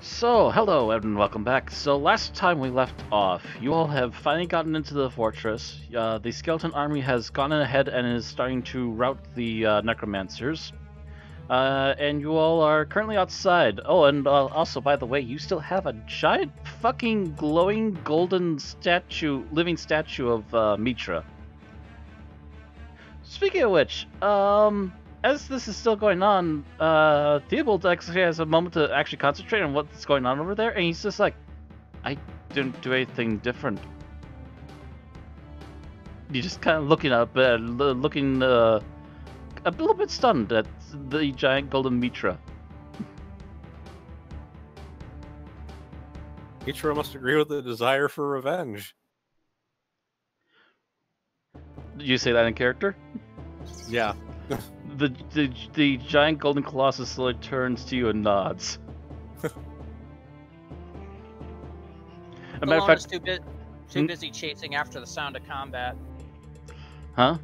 So, hello and welcome back. So, last time we left off, you all have finally gotten into the fortress. The skeleton army has gone ahead and is starting to rout the necromancers. And you all are currently outside. Oh, and also, by the way, you still have a giant fucking glowing golden statue, living statue of Mitra. Speaking of which, as this is still going on, Theobald actually has a moment to actually concentrate on what's going on over there, and he's just like, I didn't do anything different. You're just kind of looking up, looking a little bit stunned at the giant golden Mitra. Mitra must agree with the desire for revenge. Did you say that in character? Yeah. The giant golden colossus slowly turns to you and nods. A matter of fact, too busy chasing after the sound of combat. Huh?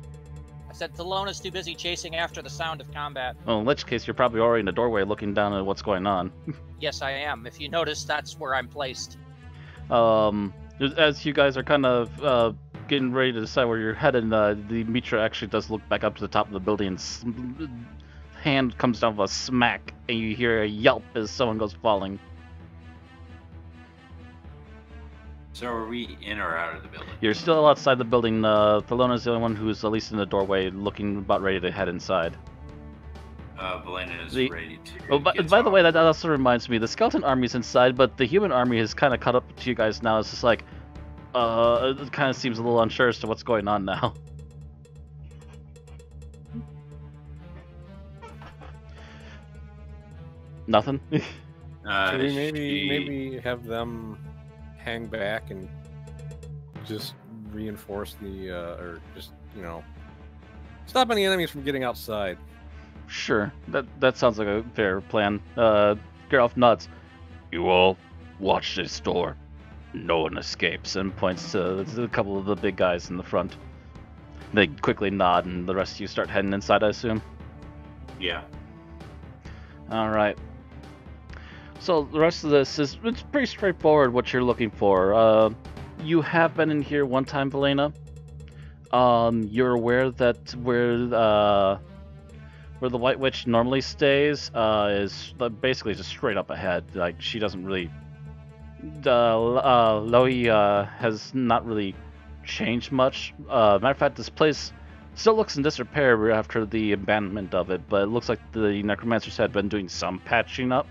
I said Thelonia's too busy chasing after the sound of combat. Well, in which case you're probably already in the doorway looking down at what's going on. Yes, I am. If you notice, that's where I'm placed. As you guys are kind of getting ready to decide where you're headed, the Mitra actually does look back up to the top of the building, and hand comes down with a smack, and you hear a yelp as someone goes falling. So are we in or out of the building? You're still outside the building. Thelonia's the only one who's at least in the doorway, looking about ready to head inside. Valena is ready to. Oh, by the way, that also reminds me, the skeleton army's inside, but the human army has kind of caught up to you guys now. It's just like, it kind of seems a little unsure as to what's going on now. Nothing? Should we maybe have them hang back and just reinforce the, or just, stop any enemies from getting outside? Sure, that sounds like a fair plan. Geralt nods. You all watch this door. No one escapes, and points to a couple of the big guys in the front. They quickly nod, and the rest of you start heading inside, I assume? Yeah. Alright. So the rest of this it's pretty straightforward what you're looking for. You have been in here one time, Valena. You're aware that where the White Witch normally stays is basically just straight up ahead. Like, she doesn't really... Loey has not really changed much. Matter of fact, this place still looks in disrepair after the abandonment of it, but it looks like the necromancers had been doing some patching up.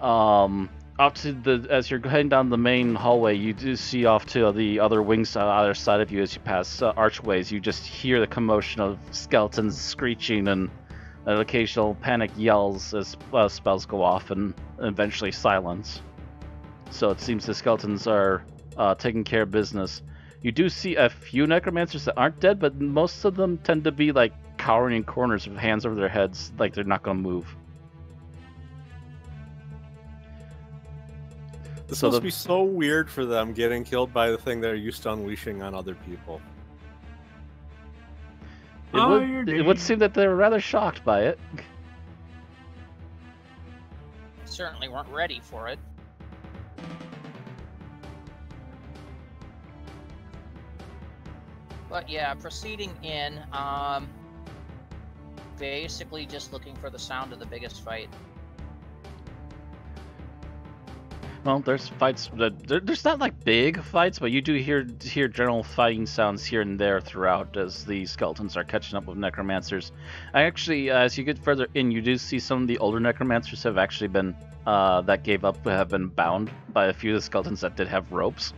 Off to as you're heading down the main hallway, you do see off to the other wings on either side of you as you pass archways. You just hear the commotion of skeletons screeching and occasional panic yells as spells go off and eventually silence. So it seems the skeletons are taking care of business. You do see a few necromancers that aren't dead, but most of them tend to be like cowering in corners with hands over their heads, like they're not going to move. This must be so weird for them getting killed by the thing they're used to unleashing on other people. It would seem that they're rather shocked by it. Certainly weren't ready for it. But yeah, proceeding in, basically just looking for the sound of the biggest fight. Well, there's fights. There's not like big fights, but you do hear general fighting sounds here and there throughout as the skeletons are catching up with necromancers. Actually, as you get further in, you do see some of the older necromancers have actually been that gave up have been bound by a few of the skeletons that did have ropes.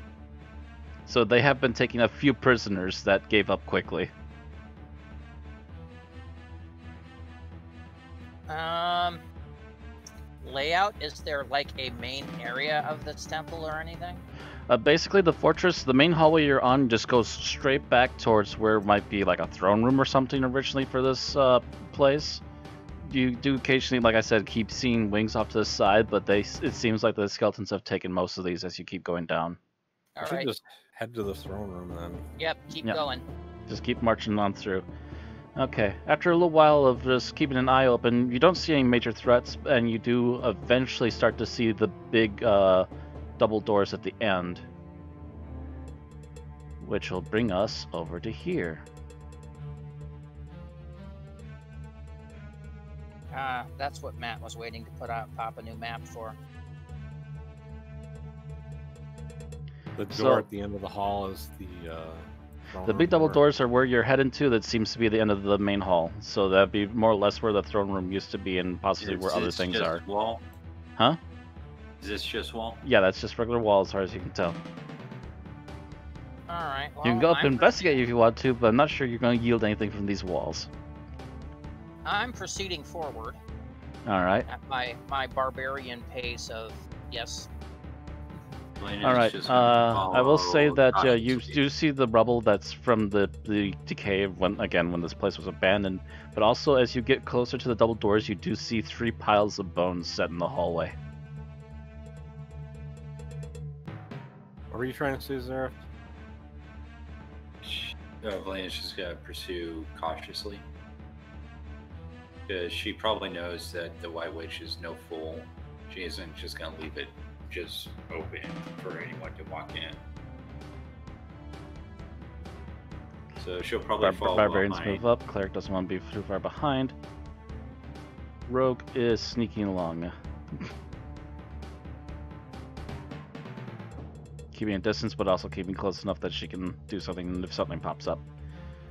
So they have been taking a few prisoners that gave up quickly. Layout, is there like a main area of this temple or anything? Basically, the fortress, the main hallway you're on just goes straight back towards where might be like a throne room or something originally for this place. You do occasionally, like I said, keep seeing wings off to the side, but it seems like the skeletons have taken most of these as you keep going down. All right. Just head to the throne room then. Yep, keep going. Just keep marching on through. Okay, after a little while of just keeping an eye open, you don't see any major threats, and you do eventually start to see the big double doors at the end. Which will bring us over to here. That's what Matt was waiting to pop a new map for. The door at the end of the hall is the big double doors are where you're heading to. That seems to be the end of the main hall. So that'd be more or less where the throne room used to be, and possibly where other things just are. Wall? Huh? Is this just wall? Yeah, that's just regular wall as far as you can tell. Alright, well, You can go up and investigate if you want to, but I'm not sure you're going to yield anything from these walls. I'm proceeding forward. Alright. At my barbarian pace of, yes. Alright, I will say that you do see the rubble that's from the decay when this place was abandoned, but also as you get closer to the double doors, you do see 3 piles of bones set in the hallway. What were you trying to say, Zareth? Valena's just gonna pursue cautiously. Because she probably knows that the White Witch is no fool. She isn't just gonna leave it just open for anyone to walk in. So she'll probably follow Barbarians behind. move up. Cleric doesn't want to be too far behind. Rogue is sneaking along. Keeping a distance, but also keeping close enough that she can do something if something pops up.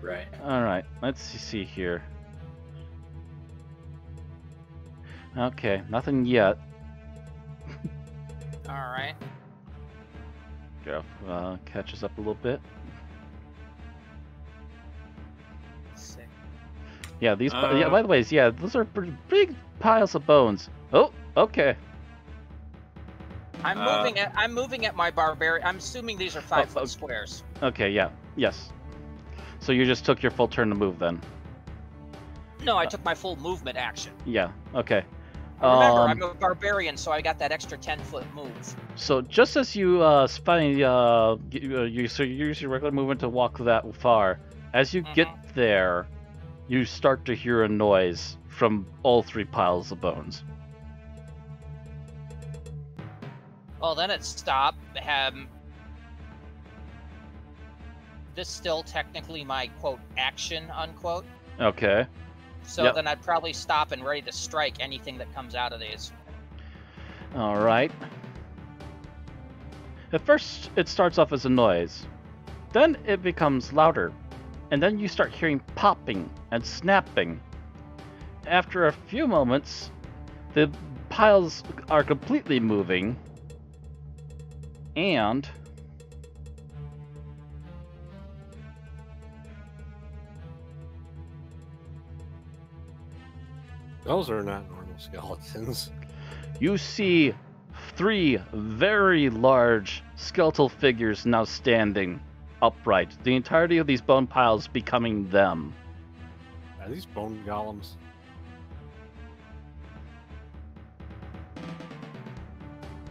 Right. Alright, let's see here. Okay, nothing yet. Alright. Go, catches up a little bit. Sick. Yeah, these. Yeah, by the way, yeah, those are pretty big piles of bones. Oh, okay. I'm moving at my barbarian. I'm assuming these are 5-foot squares. Okay, yeah, yes. So you just took your full turn to move then? No, I took my full movement action. Yeah. Okay. Remember, I'm a barbarian, so I got that extra 10-foot move. So just as you you use your regular movement to walk that far, as you get there, you start to hear a noise from all 3 piles of bones. Well, then it stopped. This still technically my quote action unquote. Okay. So then I'd probably stop and ready to strike anything that comes out of these. All right. At first, it starts off as a noise. Then it becomes louder. And then you start hearing popping and snapping. After a few moments, the piles are completely moving. And those are not normal skeletons. you see 3 very large skeletal figures now standing upright. The entirety of these bone piles becoming them. Are these bone golems?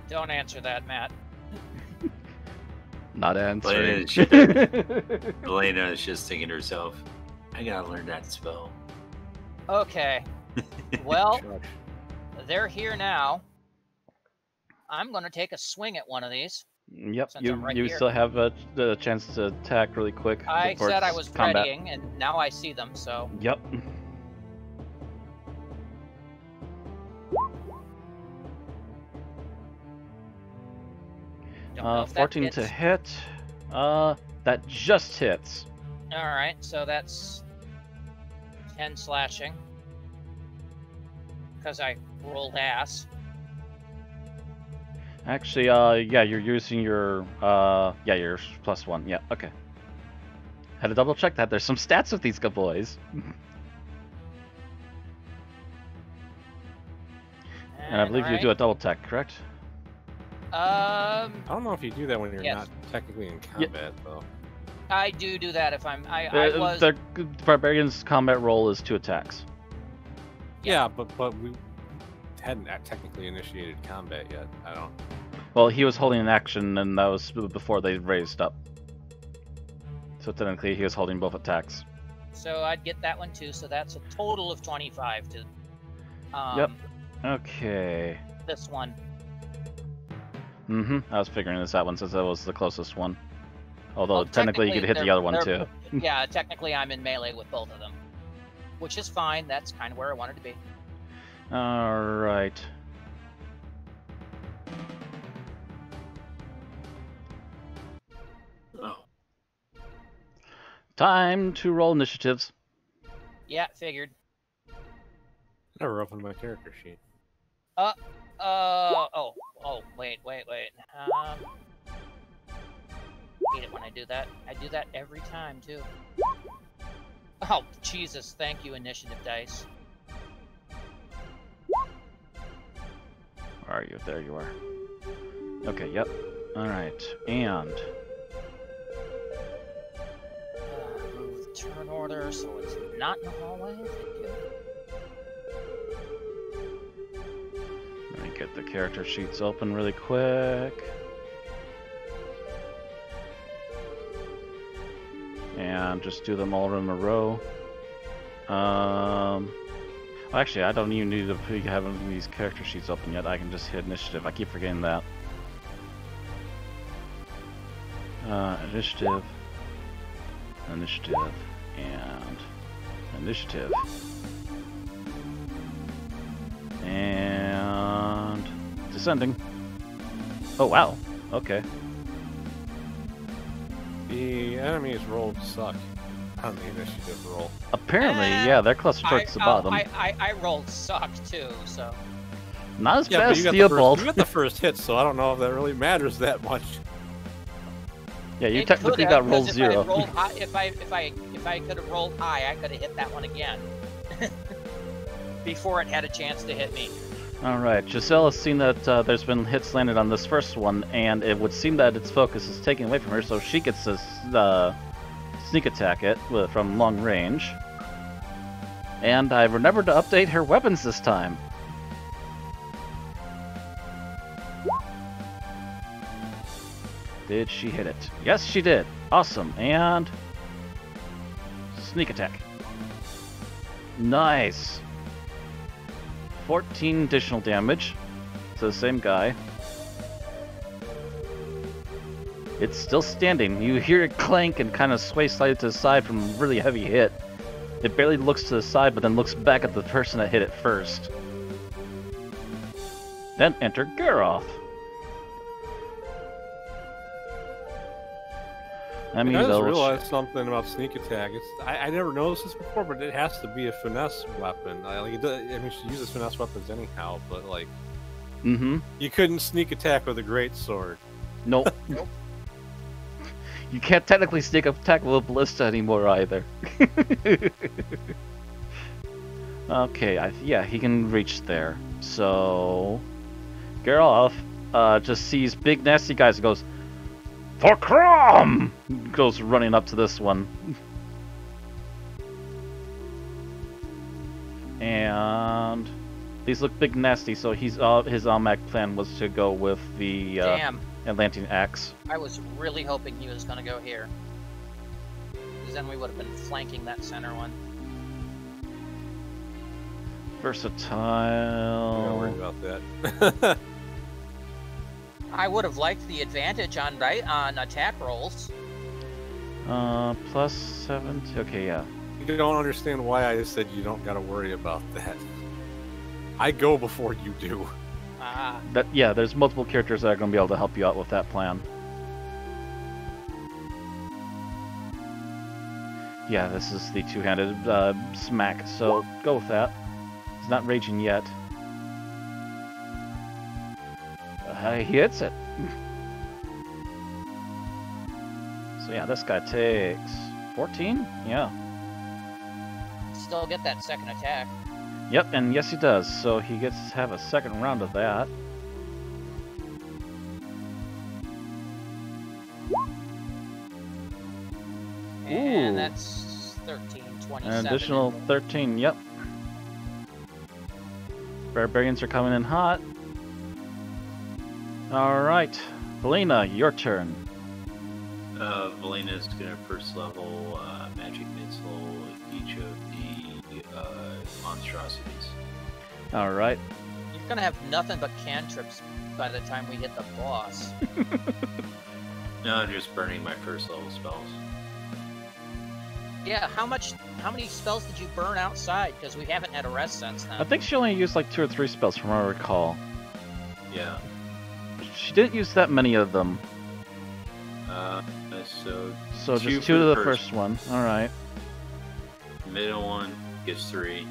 Don't answer that, Matt. Not answering. Elena is just thinking to herself, I gotta learn that spell. Okay. Well, they're here now. I'm going to take a swing at one of these. Yep, Since I'm right you here. still have the chance to attack really quick. I before said I it's was combat. readying, and now I see them, so... Yep. Don't know if that 14 to hits. hit. That just hits. Alright, so that's 10 slashing. Because I rolled ass. Actually, yeah, you're using your, yeah, your +1. Yeah, okay. Had to double check that. There's some stats with these good boys. And I believe you do a double tech, correct? I don't know if you do that when you're Yes. not technically in combat, though. I do that if I'm... I was... The barbarian's combat roll is 2 attacks. Yeah, but we hadn't technically initiated combat yet. I don't. Well, he was holding an action, and that was before they raised up. So technically, he was holding both attacks. So I'd get that one too. So that's a total of 25 to. Yep. Okay. This one. I was figuring this out one since that was the closest one. Although Well, technically you could hit the other one too. Yeah, technically I'm in melee with both of them, which is fine. That's kind of where I wanted to be. All right. Oh. Time to roll initiatives. Yeah, figured. I never opened my character sheet. Wait. Hate it when I do that. I do that every time too. Oh, Jesus! Thank you, initiative dice. Where are you? There you are. Okay. Yep. All right. And Move the turn order so it's not in the hallway. Thank you. let me get the character sheets open really quick. And just do them all in a row. Actually, I don't even need to have these character sheets open yet. I can just hit initiative. I keep forgetting that. Initiative, and initiative, and descending. Oh wow. Okay. The enemies rolled suck on the initiative roll. Apparently, yeah, they're closer towards the bottom. I rolled suck too, so. Not as Yeah, bad but as you Theobald. got the first hit, so I don't know if that really matters that much. Yeah, you It technically could got have, roll 'cause zero. If I could have rolled high, I could have hit that one again. Before it had a chance to hit me. Alright, Giselle has seen that there's been hits landed on this first one, and it would seem that its focus is taken away from her, so she gets to sneak attack it from long range. And I remembered to update her weapons this time. Did she hit it? Yes, she did. Awesome. And sneak attack. Nice. 14 additional damage to the same guy. It's still standing. You hear it clank and kind of sway slightly to the side from a really heavy hit. It barely looks to the side, but then looks back at the person that hit it first. Then enter Garoth. I just realized something about sneak attack. I never noticed this before, but it has to be a finesse weapon. She uses finesse weapons anyhow, but like, you couldn't sneak attack with a great sword. Nope. Nope. You can't technically sneak attack with a ballista anymore either. Okay, yeah, he can reach there. So, Geralt just sees big nasty guys and goes, "For Crom!" Goes running up to this one. And these look big nasty, so his automatic plan was to go with the Atlantean axe. I was really hoping he was going to go here. Because then we would have been flanking that center one. Versatile. Don't worry about that. I would have liked the advantage on attack rolls. Plus 7. Okay, yeah. You don't understand why I said you don't gotta worry about that. I go before you do. Yeah, there's multiple characters that are going to be able to help you out with that plan. Yeah, this is the two-handed smack, so go with that. He's not raging yet. He hits it. So yeah, this guy takes 14? Yeah. Still get that second attack. Yep, and yes he does. So he gets to have a second round of that. And Ooh. that's 13, 27. An additional 13, yep. Barbarians are coming in hot. Alright, Valina, your turn. Valina's gonna first level magic missile monstrosities. All right. You're gonna have nothing but cantrips by the time we hit the boss. No, I'm just burning my first level spells. Yeah, how many spells did you burn outside? Because we haven't had a rest since then. I think she only used like 2 or 3 spells from what I recall. Yeah. She didn't use that many of them. So just 2 to the first one. All right. The middle one gets 3,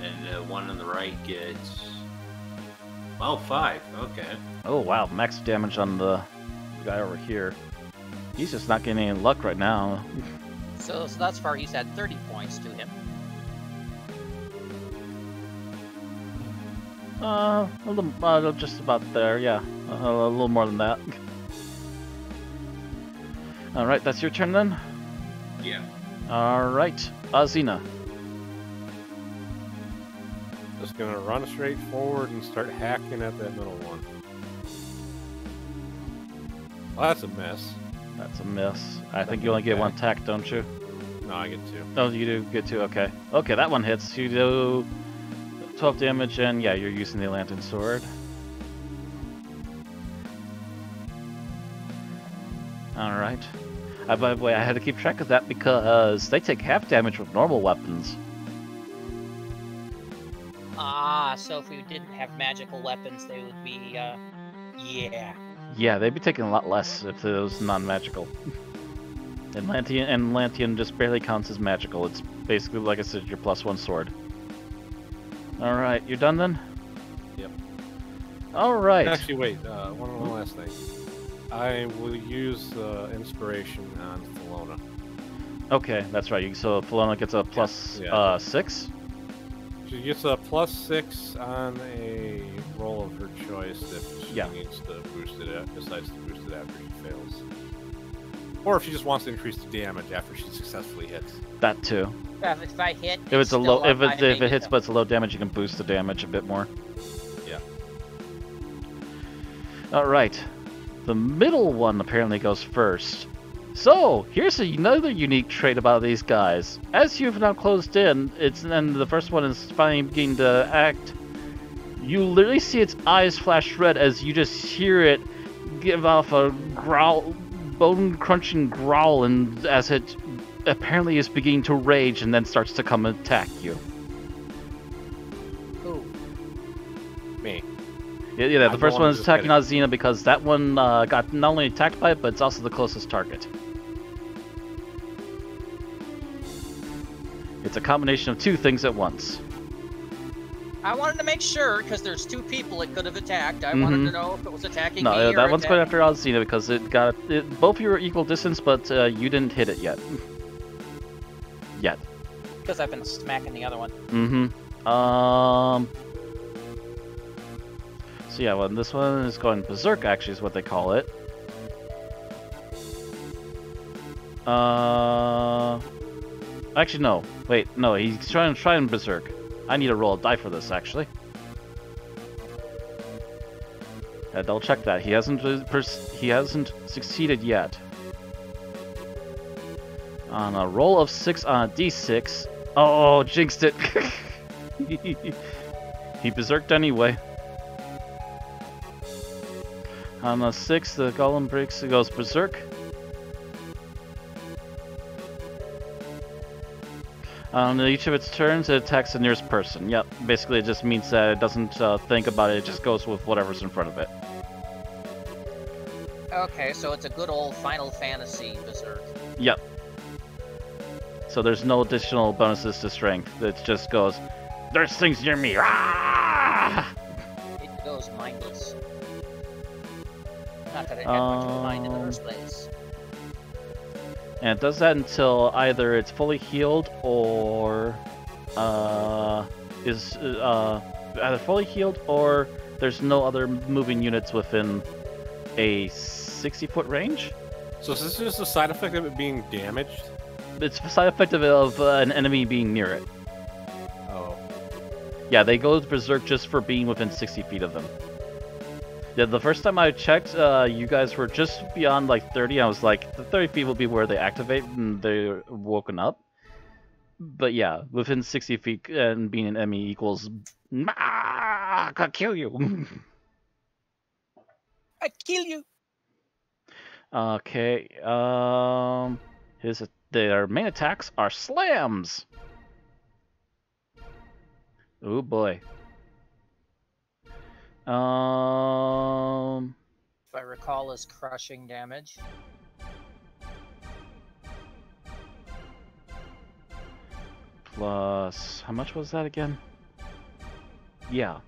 and the one on the right gets 5. Okay. Oh wow, max damage on the guy over here. He's just not getting any luck right now. So thus far he's had 30 points to him. A little, just about there, yeah. A little more than that. Alright, that's your turn then? Yeah. Alright, Azina. Just gonna run straight forward and start hacking at that middle one. Well, that's a miss. That's a miss. I think you only get 1 attack, don't you? No, I get 2. Oh, you do get 2, okay. Okay, that one hits. You do 12 damage, and yeah, you're using the Lantern Sword. Alright. By the way, I had to keep track of that because they take half damage with normal weapons. Ah, so if we didn't have magical weapons, they would be, yeah. Yeah, they'd be taking a lot less if it was non-magical. And Lantean just barely counts as magical. It's basically, like I said, your +1 sword. Alright, you're done then? Yep. Alright. Actually, wait, one last thing. I will use inspiration on Thelona. Okay, that's right. So Thelona gets a plus 6? She gets a +6 on a roll of her choice if she needs to boost it, decides to boost it after she fails. Or if she just wants to increase the damage after she successfully hits. That too. If I hit, if it's a low, if it hits but it's a low damage, you can boost the damage a bit more. Yeah. All right, the middle one apparently goes first. So here's another unique trait about these guys. As you've now closed in, and the first one is finally beginning to act. You literally see its eyes flash red as you just hear it give off a growl, bone-crunching growl, and as it apparently is beginning to rage and then starts to come and attack you. Who? Me. Yeah, the first one is attacking Azina because that one got not only attacked by it, but it's also the closest target. It's a combination of 2 things at once. I wanted to make sure, because there's 2 people it could have attacked. I wanted to know if it was attacking me No, or that one's going after Azina because both of you are equal distance, but you didn't hit it yet. Because I've been smacking the other one. So yeah, well, this one is going berserk, actually, is what they call it. Actually, no. Wait, no, he's trying and berserk. I need to roll a die for this, actually. Yeah, double check that. He hasn't succeeded yet. On a roll of 6 on a d6. Oh, jinxed it. He berserked anyway. On a 6, the golem breaks, it goes berserk. On each of its turns, it attacks the nearest person. Yep, basically it just means that it doesn't think about it, it just goes with whatever's in front of it. Okay, so it's a good old Final Fantasy berserk. Yep. So there's no additional bonuses to strength, it just goes, there's things near me! Ah! It goes mindless. Not that it had much of a mind in the first place. And it does that until either it's fully healed or either fully healed or there's no other moving units within a 60-foot range. So is this just a side effect of it being damaged? It's a side effect of an enemy being near it. Oh. Yeah, they go berserk just for being within 60 feet of them. Yeah, the first time I checked, you guys were just beyond like 30. I was like, the 30 feet will be where they activate and they're woken up. But yeah, within 60 feet and being an enemy equals I could kill you. I kill you. Okay. Their main attacks are slams. Oh boy. If I recall, is crushing damage. Plus, how much was that again? Yeah.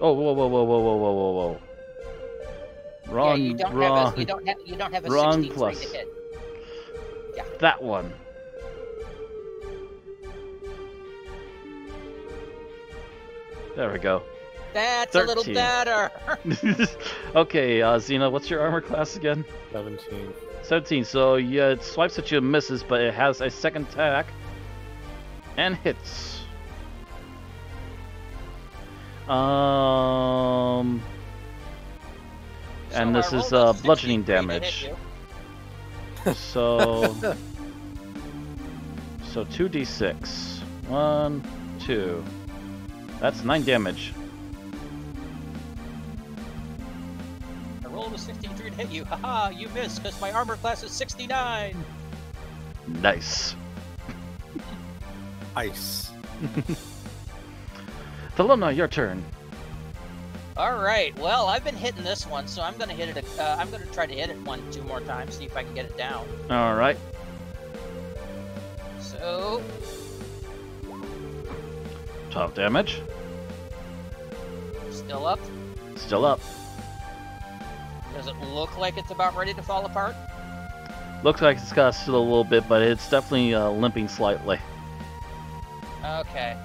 Oh, whoa, whoa, whoa, whoa, whoa, whoa, whoa, whoa. Wrong, yeah, you don't wrong. Have a, you don't have a Wrong 63 plus. to hit. Yeah. That one. There we go. That's 13. a little better. Okay, Xena, what's your armor class again? 17. 17. So yeah, it swipes at you and misses, but it has a second attack and hits. And this is bludgeoning damage. So 2d6. 1, 2. That's 9 damage. I rolled a 63 to hit you. Haha, you missed because my armor class is 69. Nice. Ice. Thelona, your turn. All right. Well, I've been hitting this one, so I'm gonna hit it. I'm gonna try to hit it 2 more times, see if I can get it down. All right. So 12 damage. still up. Still up. Does it look like it's about ready to fall apart? Looks like it's got still a little bit, but it's definitely limping slightly. Okay.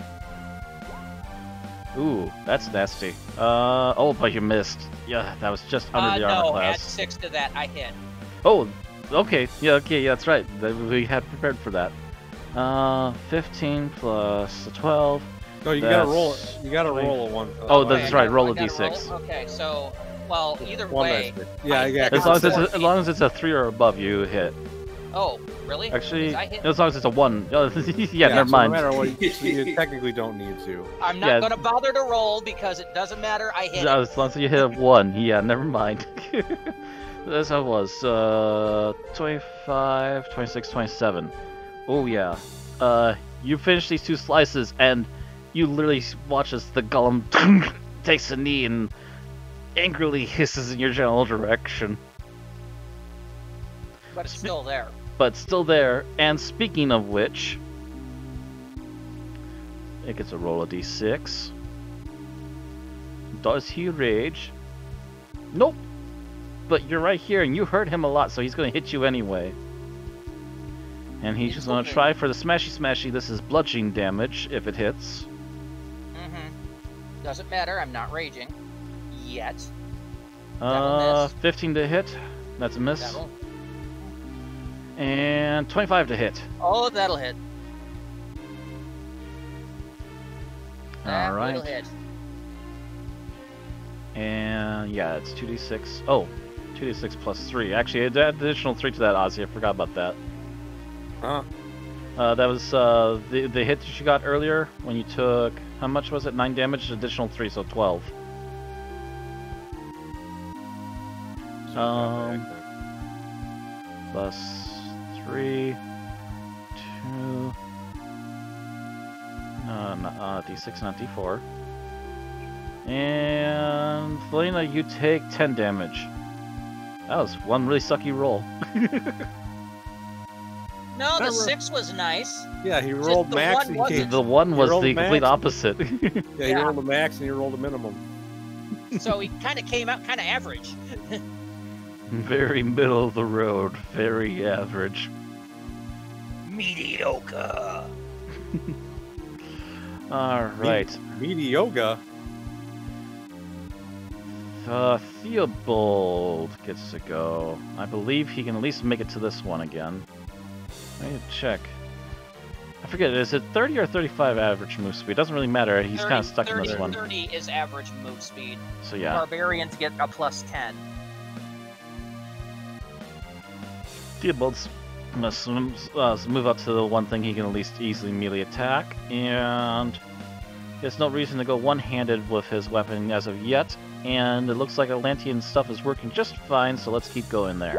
Ooh, that's nasty. Oh, but you missed. Yeah, that was just under the armor no, class. add 6 to that. I hit. Oh, okay. Yeah, that's right. We had prepared for that. 15 plus 12. No, you gotta roll. You gotta roll a 1. Oh, that's right. Roll a d6. Roll? Okay, so well, either One way. Yeah, yeah. As long as it's a 3 or above, you hit. Oh, really? Actually, I hit... as long as it's a 1. Yeah, never so mind. No matter what, you technically don't need to. I'm not gonna bother to roll because it doesn't matter. I hit. As long as you hit a 1, yeah, never mind. That's how it was. 25, 26, 27. Oh yeah. You finish these 2 slices, and you literally watch as the golem takes a knee and angrily hisses in your general direction. But it's still there. But still there. And speaking of which, it gets a roll of d6. Does he rage? Nope. But you're right here, and you hurt him a lot, so he's going to hit you anyway. And he's just going to try for the smashy. This is bludgeoning damage if it hits. Doesn't matter. I'm not raging yet. 15 to hit. That's a miss. That'll... And 25 to hit. Oh, that'll hit. All right. That'll hit. And yeah, it's 2d6. Oh, 2d6 plus 3. Actually, add additional 3 to that, Ozzy. I forgot about that. Huh? That was the hit that you got earlier when you took, how much was it? 9 damage, additional 3, so 12. Plus 3, 2, d6, not d4. And Felina, you take 10 damage. That was one really sucky roll. No, the 6 was nice. Yeah, he rolled max. The 1 was the complete opposite. Yeah, he rolled a max and he rolled a minimum. So he kind of came out kind of average. Very middle of the road. Very average. Mediocre. Alright. Mediocre? Theobald gets to go. I believe he can at least make it to this one again. I need to check. I forget, is it 30 or 35 average move speed? It doesn't really matter. He's kind of stuck in this one. 30 is average move speed. So yeah. Barbarians get a plus 10. Theobald's must move up to the one thing he can at least easily melee attack, and there's no reason to go one-handed with his weapon as of yet, and it looks like Atlantean stuff is working just fine, so let's keep going there.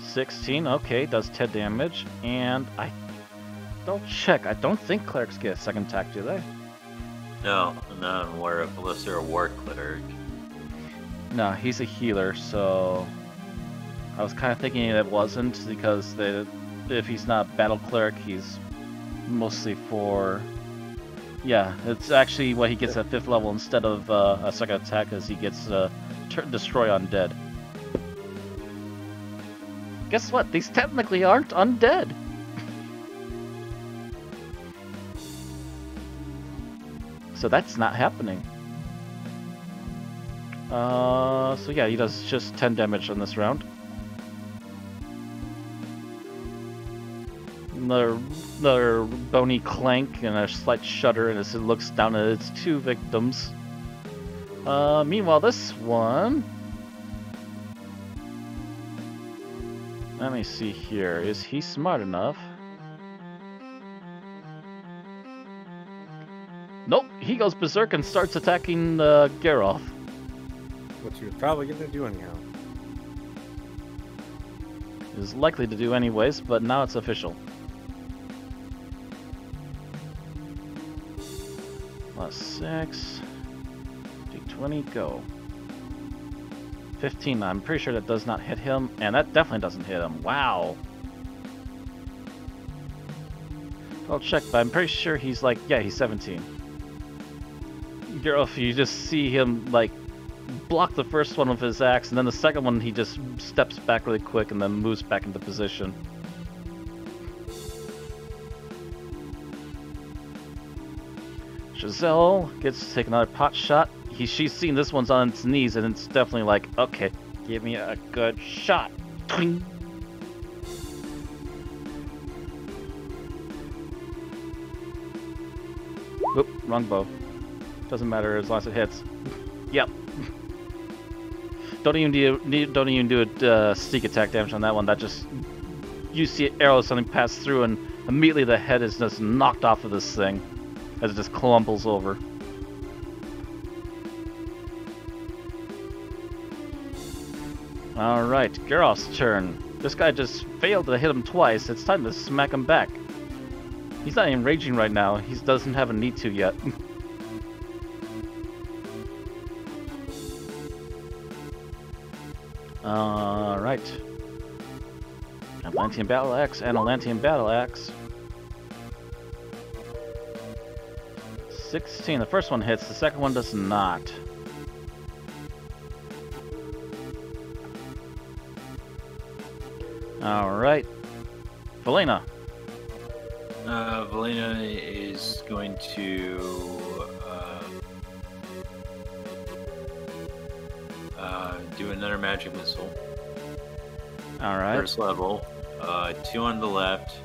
16, okay, does 10 damage, and don't check, I don't think clerics get a second attack, do they? No, not aware of, unless they're a war cleric. No, he's a healer, so I was kind of thinking it wasn't, because if he's not battle cleric, he's mostly for... Yeah, it's actually what he gets at 5th level instead of a second attack, as he gets Destroy Undead. Guess what? These technically aren't undead! So that's not happening. So yeah, he does just 10 damage on this round. Another bony clank and a slight shudder as it looks down at its 2 victims. Meanwhile, this one... Let me see here. Is he smart enough? Nope, he goes berserk and starts attacking Geralt. What you're probably going to do anyhow. Is likely to do anyways, but now it's official. Plus 6. D20, go. 15, I'm pretty sure that does not hit him, and that definitely doesn't hit him. Wow. I'll check, but I'm pretty sure he's like, yeah, he's 17. Geralt, you just see him, like, block the first one with his axe, and then the second one he just steps back really quick and then moves back into position. Giselle gets to take another pot shot. She's seen this one's on its knees, and it's definitely like, okay, give me a good shot. Twing. Oop, wrong bow. Doesn't matter as long as it hits. Yep. Don't even do a sneak attack damage on that one. That just, you see arrows something pass through, and immediately the head is just knocked off of this thing as it just clumples over. Alright, Geralt's turn. This guy just failed to hit him twice. It's time to smack him back. He's not even raging right now. He doesn't have a need to yet. Alright. Atlantean Battle Axe and Atlantean Battle Axe. 16. The first one hits, the second one does not. Alright. Valena. Valena is going to do another magic missile. Alright. First level. 2 on the left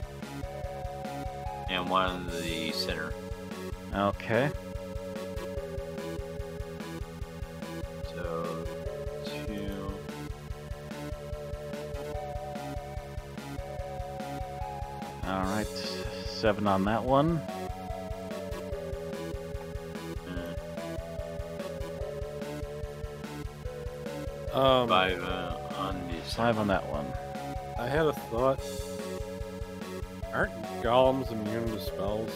and 1 on the center. Okay. So 2. Alright. 7 on that one. 5 on the 5 on that one. I had a thought. Aren't golems immune to spells?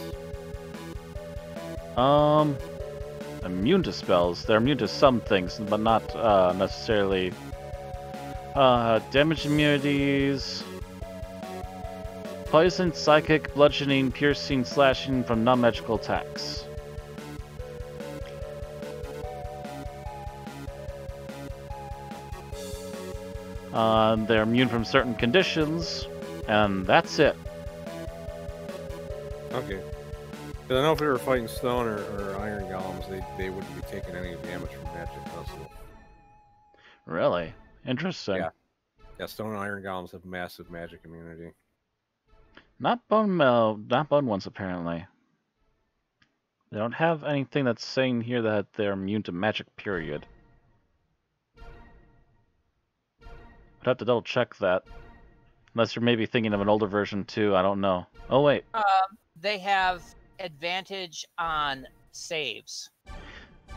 Immune to spells. They're immune to some things, but not necessarily damage immunities. Poison, psychic, bludgeoning, piercing, slashing from non-magical attacks. They're immune from certain conditions, and that's it. Okay. Because I know if we were fighting stone or iron golems, they wouldn't be taking any damage from magic missile. Really? Interesting. Yeah. Yeah, stone and iron golems have massive magic immunity. Not bone ones, apparently. They don't have anything that's saying here that they're immune to magic, period. I'd have to double check that. Unless you're maybe thinking of an older version too, I don't know. Oh wait. They have advantage on saves.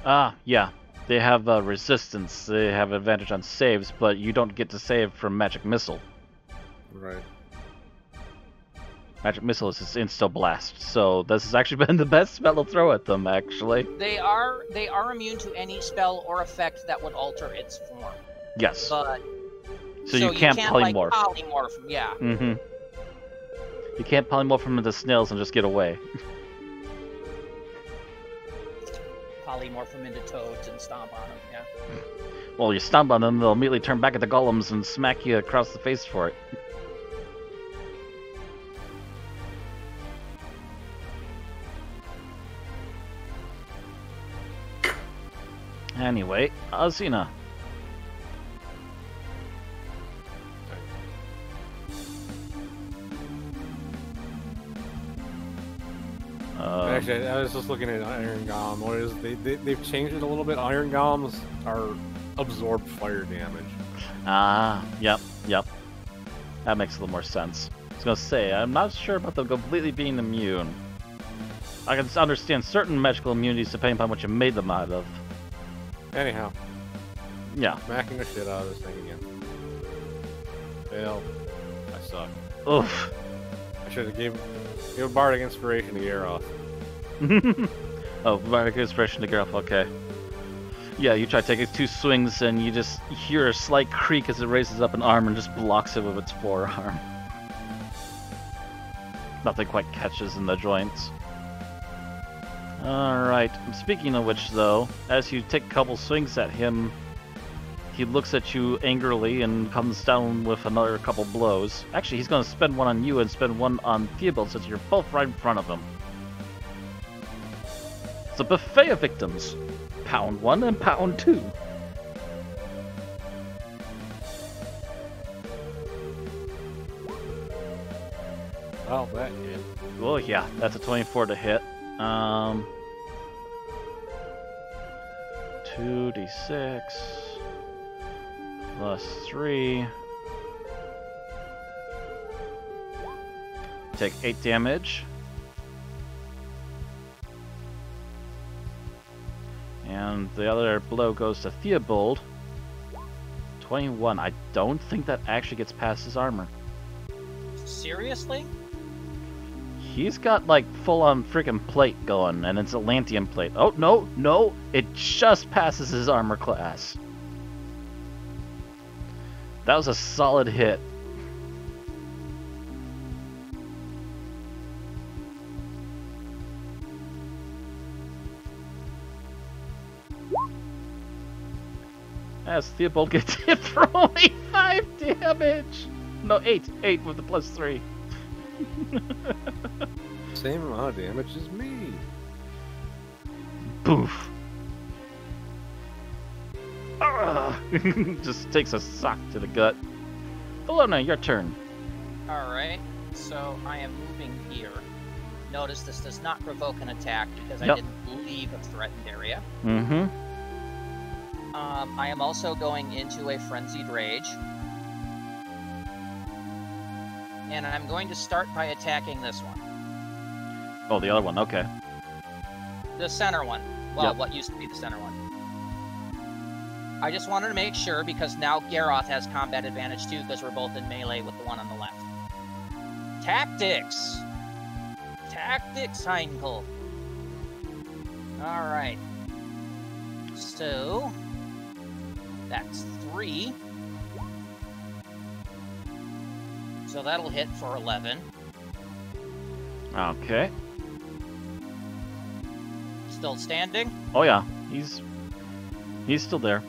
Ah, yeah. They have resistance. They have advantage on saves, but you don't get to save from Magic Missile. Right. Magic Missile is just insta-blast, so this has actually been the best spell to throw at them, actually. They are immune to any spell or effect that would alter its form. Yes. But so you can't polymorph. Like, polymorph, yeah. Mm-hmm. You can't polymorph them into snails and just get away. Polymorph them into toads and stomp on them, yeah. Well, you stomp on them, they'll immediately turn back into golems and smack you across the face for it. Anyway, Azina. Actually, I was just looking at Iron Golem. What is they've changed it a little bit. Iron Golems are absorb fire damage. Ah, yep. That makes a little more sense. I was gonna say, I'm not sure about them completely being immune. I can understand certain magical immunities depending upon what you made them out of. Anyhow. Yeah. Smacking the shit out of this thing again. Fail. I suck. Oof. I should have gave Bardic Inspiration to Garroth. Oh, Bardic Inspiration to Garroth, okay. Yeah, you try taking 2 swings and you just hear a slight creak as it raises up an arm and just blocks it with its forearm. Nothing quite catches in the joints. Alright, speaking of which though, as you take a couple swings at him, he looks at you angrily and comes down with another couple blows. Actually, he's going to spend one on you and spend one on Theobald since you're both right in front of him. It's a buffet of victims. Pound 1 and pound 2. Oh, that hit. Well, yeah, that's a 24 to hit. 2d6 plus 3. Take 8 damage. And the other blow goes to Theobald. 21. I don't think that actually gets past his armor. Seriously? He's got like full-on freaking plate going, and it's Atlantean plate. Oh, no, it just passes his armor class. That was a solid hit. As Theobald gets hit for only 5 damage. No, 8 with the plus 3. Same amount of damage as me. Boof. Just takes a sock to the gut. Bologna, your turn. Alright, so I am moving here. Notice this does not provoke an attack because I Yep. didn't leave a threatened area. Mm-hmm. I am also going into a Frenzied Rage. And I'm going to start by attacking this one. Oh, the other one, okay. The center one. Well, Yep. what used to be the center one. I just wanted to make sure because now Garroth has combat advantage too because we're both in melee with the one on the left. Tactics! Tactics, Heinkel. Alright. So, that's 3. So that'll hit for 11. Okay. Still standing? Oh yeah, he's still there.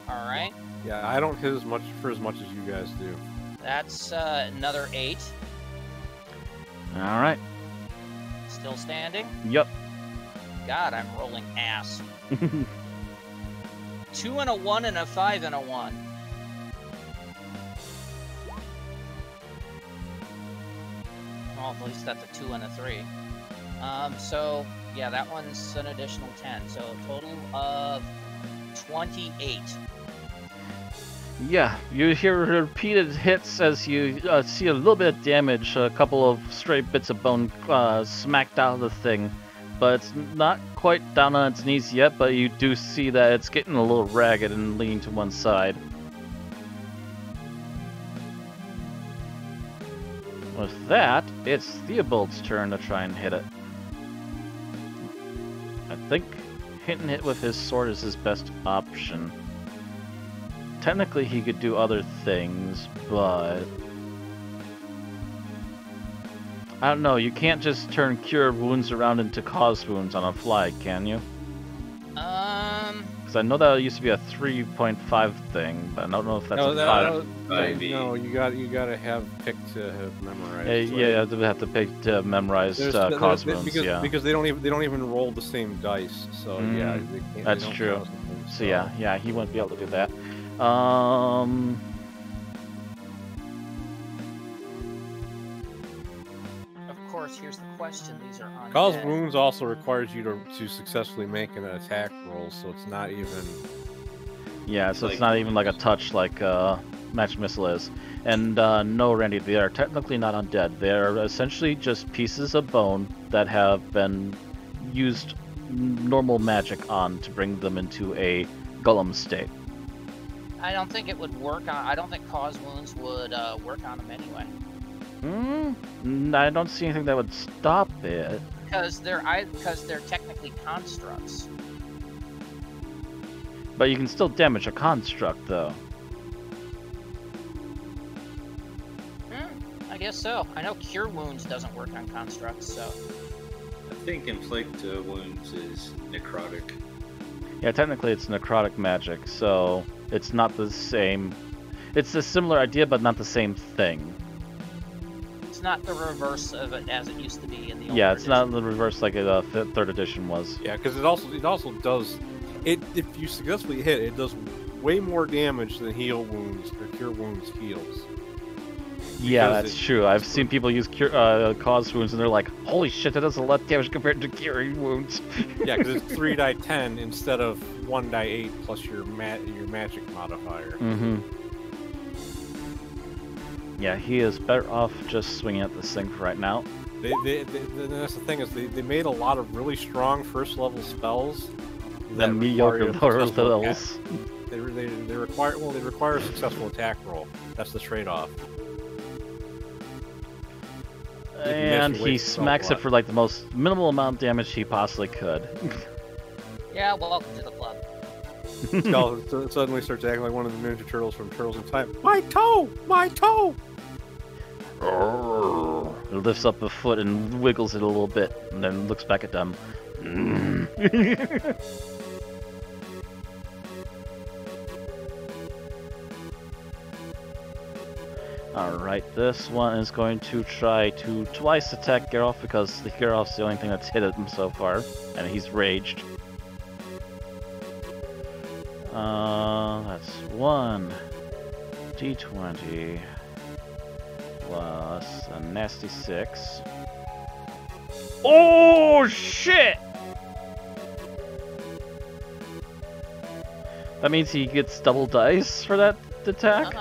Alright. Yeah, I don't hit as much as you guys do. That's another 8. All right. Still standing? Yep. God, I'm rolling ass. 2 and a 1 and a 5 and a 1. Well, at least that's a 2 and a 3. So, yeah, that one's an additional 10. So, a total of 28. Yeah, you hear repeated hits as you see a little bit of damage, a couple of stray bits of bone smacked out of the thing, but it's not quite down on its knees yet, but you do see that it's getting a little ragged and leaning to one side. With that, it's Theobald's turn to try and hit it. I think hitting it with his sword is his best option. Technically, he could do other things, but I don't know. You can't just turn cure wounds around into cause wounds on a fly, can you? Because I know that used to be a 3.5 thing, but I don't know if that's a 5. No, you gotta have pick to have memorized. Yeah, you have to pick to memorize cause wounds. Because they don't even roll the same dice. So yeah, they can't, that's true. So yeah, he wouldn't be able to do that. Of course, here's the question: these are undead. Cause wounds also requires you to successfully make an attack roll, so it's not even. Yeah, so it's not even like a touch like Match Missile is. And no, Randy, they are technically not undead. They are essentially just pieces of bone that have been used normal magic on to bring them into a golem state. I don't think it would work on. I don't think cause wounds would work on them anyway. I don't see anything that would stop it. Because they're technically constructs. But you can still damage a construct, though. I guess so. I know cure wounds doesn't work on constructs, so. I think inflict wounds is necrotic. Yeah, technically it's necrotic magic, so it's not the same. It's a similar idea, but not the same thing. It's not the reverse of it as it used to be in the older it's edition. not the reverse like a 3rd edition was. Yeah, because it also does it. If you successfully hit, it does way more damage than heal wounds or cure wounds heals. Yeah, that's true. I've seen people use cause wounds, and they're like, "Holy shit, that does a lot of damage compared to curing wounds." Yeah, because it's 3 die 10 instead of 1 die 8 plus your magic modifier. Mm-hmm. Yeah, he is better off just swinging at this thing for right now. That's the thing is they made a lot of really strong first level spells. The mediocre lower levels. They require a successful attack roll. That's the trade-off. And he smacks it for like the most minimal amount of damage he possibly could. Yeah, welcome to the club. Skull suddenly starts acting like one of the Ninja Turtles from Turtles in Time. My toe! My toe! It lifts up a foot and wiggles it a little bit, and then looks back at them. Alright, this one is going to try to twice attack Geralt because the Geralt's the only thing that's hit him so far, and he's raged. That's 1 d20 plus a nasty 6. Oh shit! That means he gets double dice for that attack?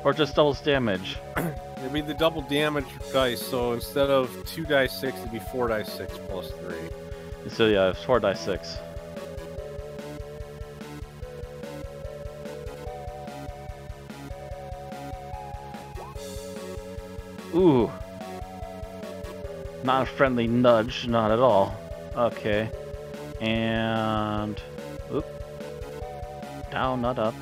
Or just doubles damage? It'd be the double damage dice, so instead of 2 die 6, it'd be 4 die 6 plus 3. So yeah, it's 4 die 6. Ooh. Not a friendly nudge, not at all. Okay. And... Oop. Down, not up.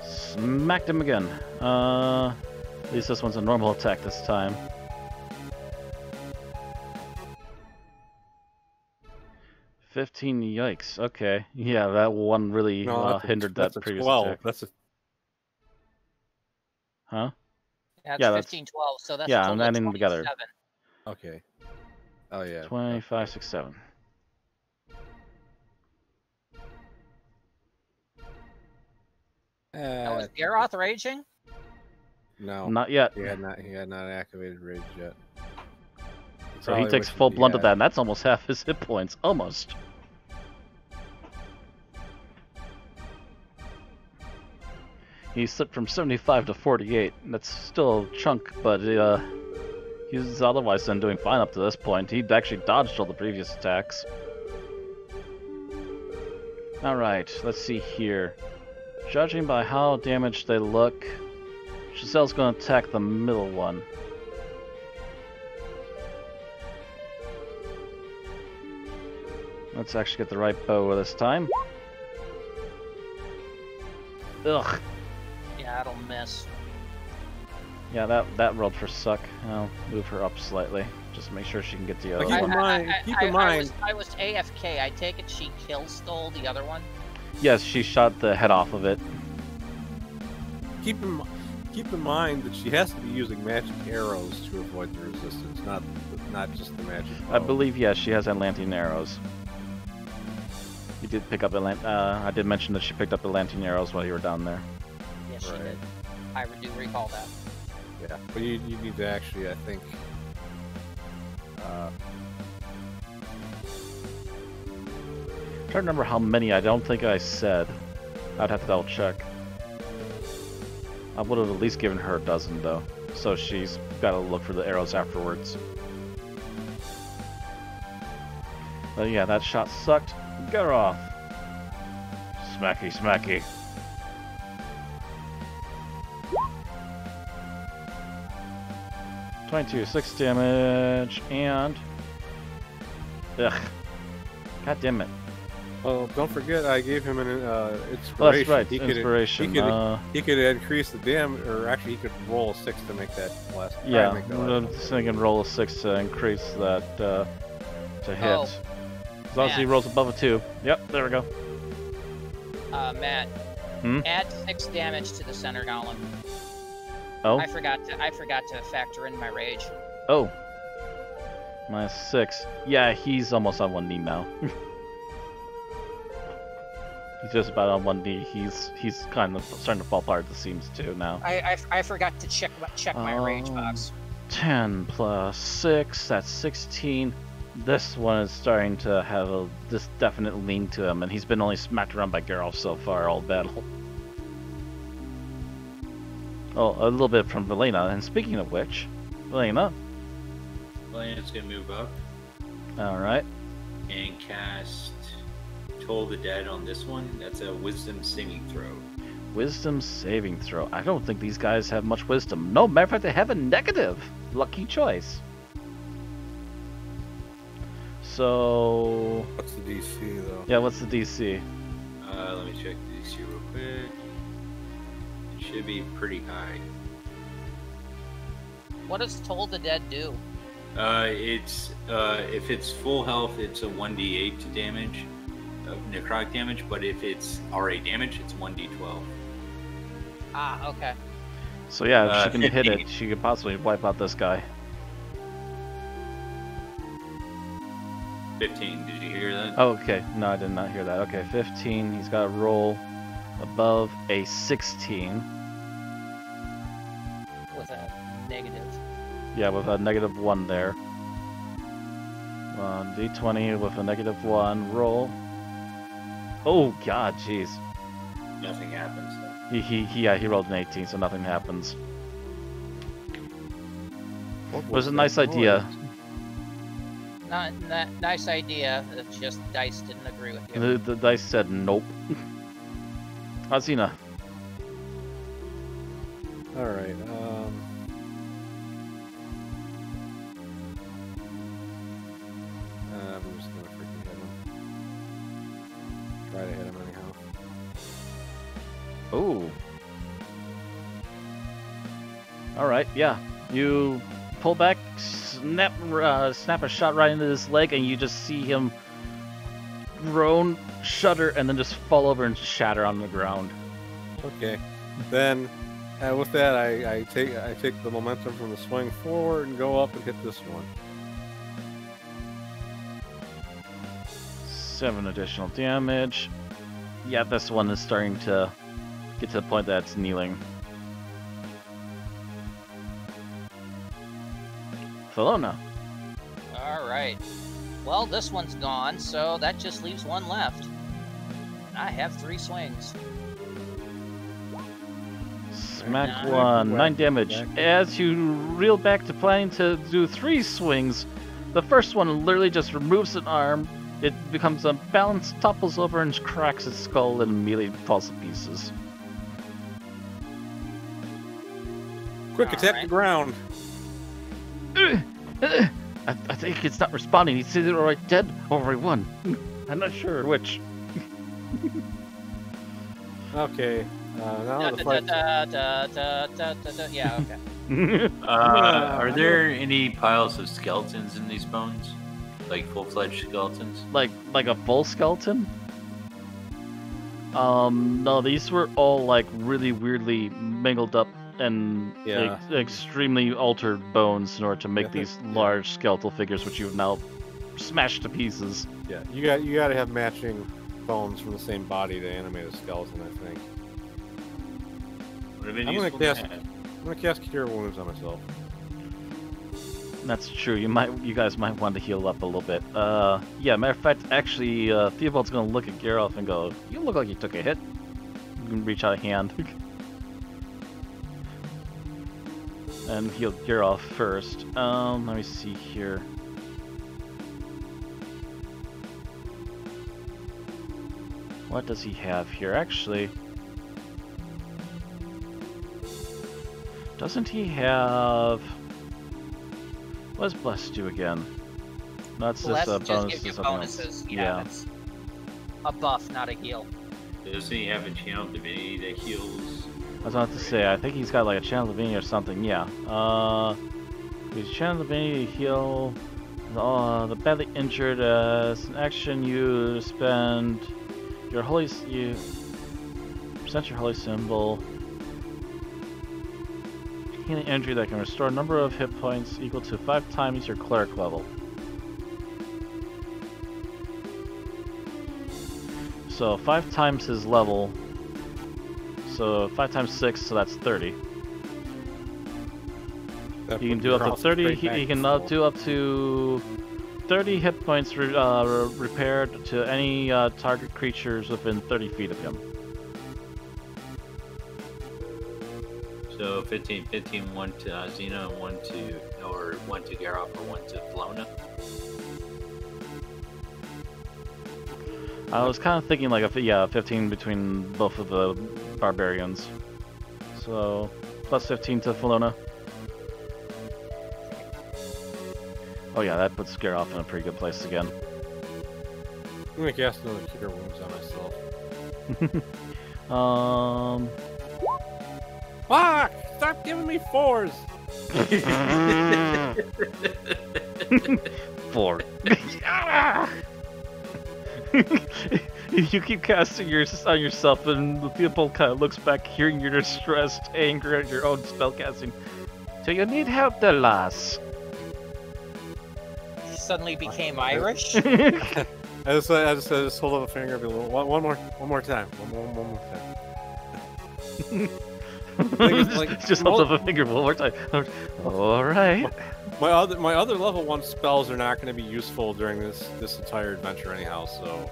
Smacked him again. At least this one's a normal attack this time. Yikes. Okay. Yeah, that one really hindered that previous attack. That's a... Huh? Yeah, that's 15, 12, so that's I'm adding them together. Okay. Oh, yeah. 25, 6, 7. Was Geralt raging? No. Not yet. He had not activated rage yet. So he takes full blunt of that, and that's almost half his hit points. Almost. He slipped from 75 to 48. That's still a chunk, but he's otherwise been doing fine up to this point. He'd actually dodged all the previous attacks. Alright, let's see here. Judging by how damaged they look, Giselle's going to attack the middle one. Let's actually get the right bow this time. Ugh. Yeah, it'll miss. Yeah, that rolled for suck. I'll move her up slightly. Just make sure she can get the other Keep one. in mind. I was AFK. I take it she stole the other one? Yes, she shot the head off of it. Keep in mind that she has to be using magic arrows to avoid the resistance, not just the magic bow. I believe, yes, she has Atlantean arrows. You did pick up I did mention that she picked up Atlantean arrows while you were down there. Yes, she did. I do recall that. Yeah, but you need to actually, I think... I'm trying to remember how many. I don't think I said. I'd have to double check. I would have at least given her a dozen, though. So she's got to look for the arrows afterwards. But yeah, that shot sucked. Get her off. Smacky, smacky. .22, 6 damage, and... Ugh. God damn it. Well, don't forget I gave him an inspiration. Oh, that's right, he inspiration. He could increase the damage, or actually he could roll a 6 to make that last. Yeah, I'm thinking roll a 6 to increase that to hit. Oh, as long as he rolls above a 2. Yep, there we go. Matt, add 6 damage to the center golem. Oh. I forgot to factor in my rage. Oh. Minus 6. Yeah, he's almost on one knee now. He's just about on one knee. He's kind of starting to fall apart at the seams too now. I forgot to check my rage box. 10 plus 6, that's 16. This one is starting to have this definite lean to him, and he's been only smacked around by Geralt so far all battle. Oh, a little bit from Velena. And speaking of which, Velena's gonna move up. Alright. And cast Toll the Dead on this one. That's a wisdom saving throw. Wisdom saving throw. I don't think these guys have much wisdom. No, matter of fact, they have a negative. Lucky choice. So... What's the DC, though? Yeah, what's the DC? Let me check the DC real quick. It should be pretty high. What does Toll the Dead do? It's if it's full health, it's a 1d8 to damage, necrotic damage. But if it's RA damage, it's 1d12. Ah, okay. So yeah, if she can 15. hit it, she could possibly wipe out this guy. 15. Did you hear that? Oh, okay. No, I did not hear that. Okay, 15. He's got to roll above a 16. With a negative. Yeah, with a negative 1 there. D20 with a negative 1. Roll. Oh, God, jeez. Nothing happens though. He rolled an 18, so nothing happens. It was a nice idea. Nice idea. It's just dice didn't agree with you. The dice said nope. Azina. Alright, I'm just gonna freaking hit him. Try to hit him anyhow. Oh. Alright, yeah. You pull back, snap a shot right into his leg, and you just see him groan, shudder, and then just fall over and shatter on the ground. Okay. Then, with that, I take the momentum from the swing forward and go up and hit this one. 7 additional damage. Yeah, this one is starting to get to the point that it's kneeling. Felona. right. Well, this one's gone, so that just leaves one left. I have 3 swings. Smack 1, 9 damage. As you reel back to planning to do 3 swings, the first one literally just removes an arm. It becomes unbalanced, topples over, and cracks its skull and immediately falls to pieces. Quick, attack the ground. I think it's not responding. He's either already dead or already won. I'm not sure which. Okay. Now the fight. Yeah, okay. Are there any piles of skeletons in these bones? Like full-fledged skeletons? Like a full skeleton? No, these were all like really weirdly mingled up and extremely altered bones in order to make these large skeletal figures, which you've now smashed to pieces. Yeah, you got to have matching bones from the same body to animate a skeleton, I think. I'm gonna cast Cure Wounds on myself. That's true. You guys might want to heal up a little bit. Yeah. Matter of fact, actually, Theobald's gonna look at Geralt and go, "You look like you took a hit." You can reach out a hand and heal Geralt first. Let me see here. What does he have here? Actually, doesn't he have? What does Bless do again? That's Bless just just bonus gives you to something bonuses. else. Yeah, it's a buff, not a heal. Doesn't he have a channel divinity that heals? I was about to say, I think he's got like a channel divinity or something. Yeah. His channel divinity to heal the badly injured. As an action, you spend your you present your holy symbol. Healing injury that can restore a number of hit points equal to 5 times your cleric level. So 5 times his level. So 5 times 6, so that's 30. You can do up to 30. He can do up to 30 hit points repaired to any target creatures within 30 feet of him. So 15, 1 to Xena, 1 to Geralt, or 1 to Flona. I was kind of thinking like 15 between both of the barbarians. So plus 15 to Flona. Oh yeah, that puts Geralt in a pretty good place again. I'm gonna cast another Cure Wounds on myself. Fuck! Stop giving me 4s! 4. You keep casting on yourself, and the people kind of looks back, hearing your distressed anger at your own spellcasting. So you need help, the lass. He suddenly became Irish. I just hold up a finger. One more time. One more time. Just hold up a finger one more time. All right. My other level 1 spells are not going to be useful during this entire adventure anyhow. So.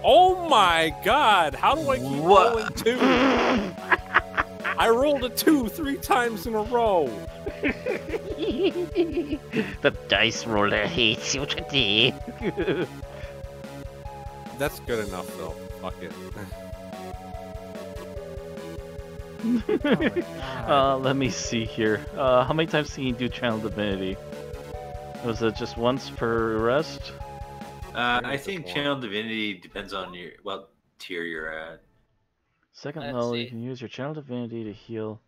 Oh my God! How do I keep rolling 2? I rolled a 2 3 times in a row. The dice roller hates you today. That's good enough, though. Fuck it. Let me see here. How many times can you do Channel Divinity? Was it just once per rest? I think Channel Divinity depends on what tier you're at. Second level, you can use your Channel Divinity to heal.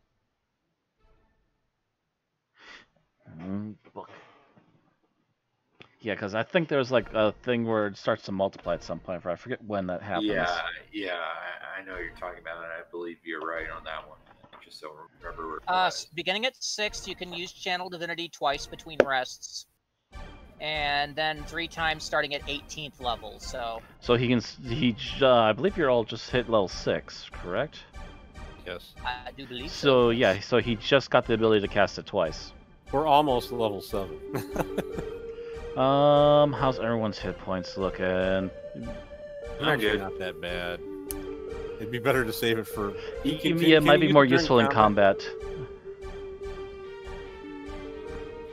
Book. Yeah, because I think there's like a thing where it starts to multiply at some point. I forget when that happens. Yeah, I know what you're talking about, and I believe you're right on that one. I just don't remember where. Beginning at 6th, you can use Channel Divinity twice between rests, and then 3 times starting at 18th level. So he can. I believe you're all just hit level 6, correct? Yes. I do believe so. So yeah, so he just got the ability to cast it twice. We're almost level 7. How's everyone's hit points looking? I'm actually good. not that bad. It'd be better to save it for. Yeah, it might be more useful in combat.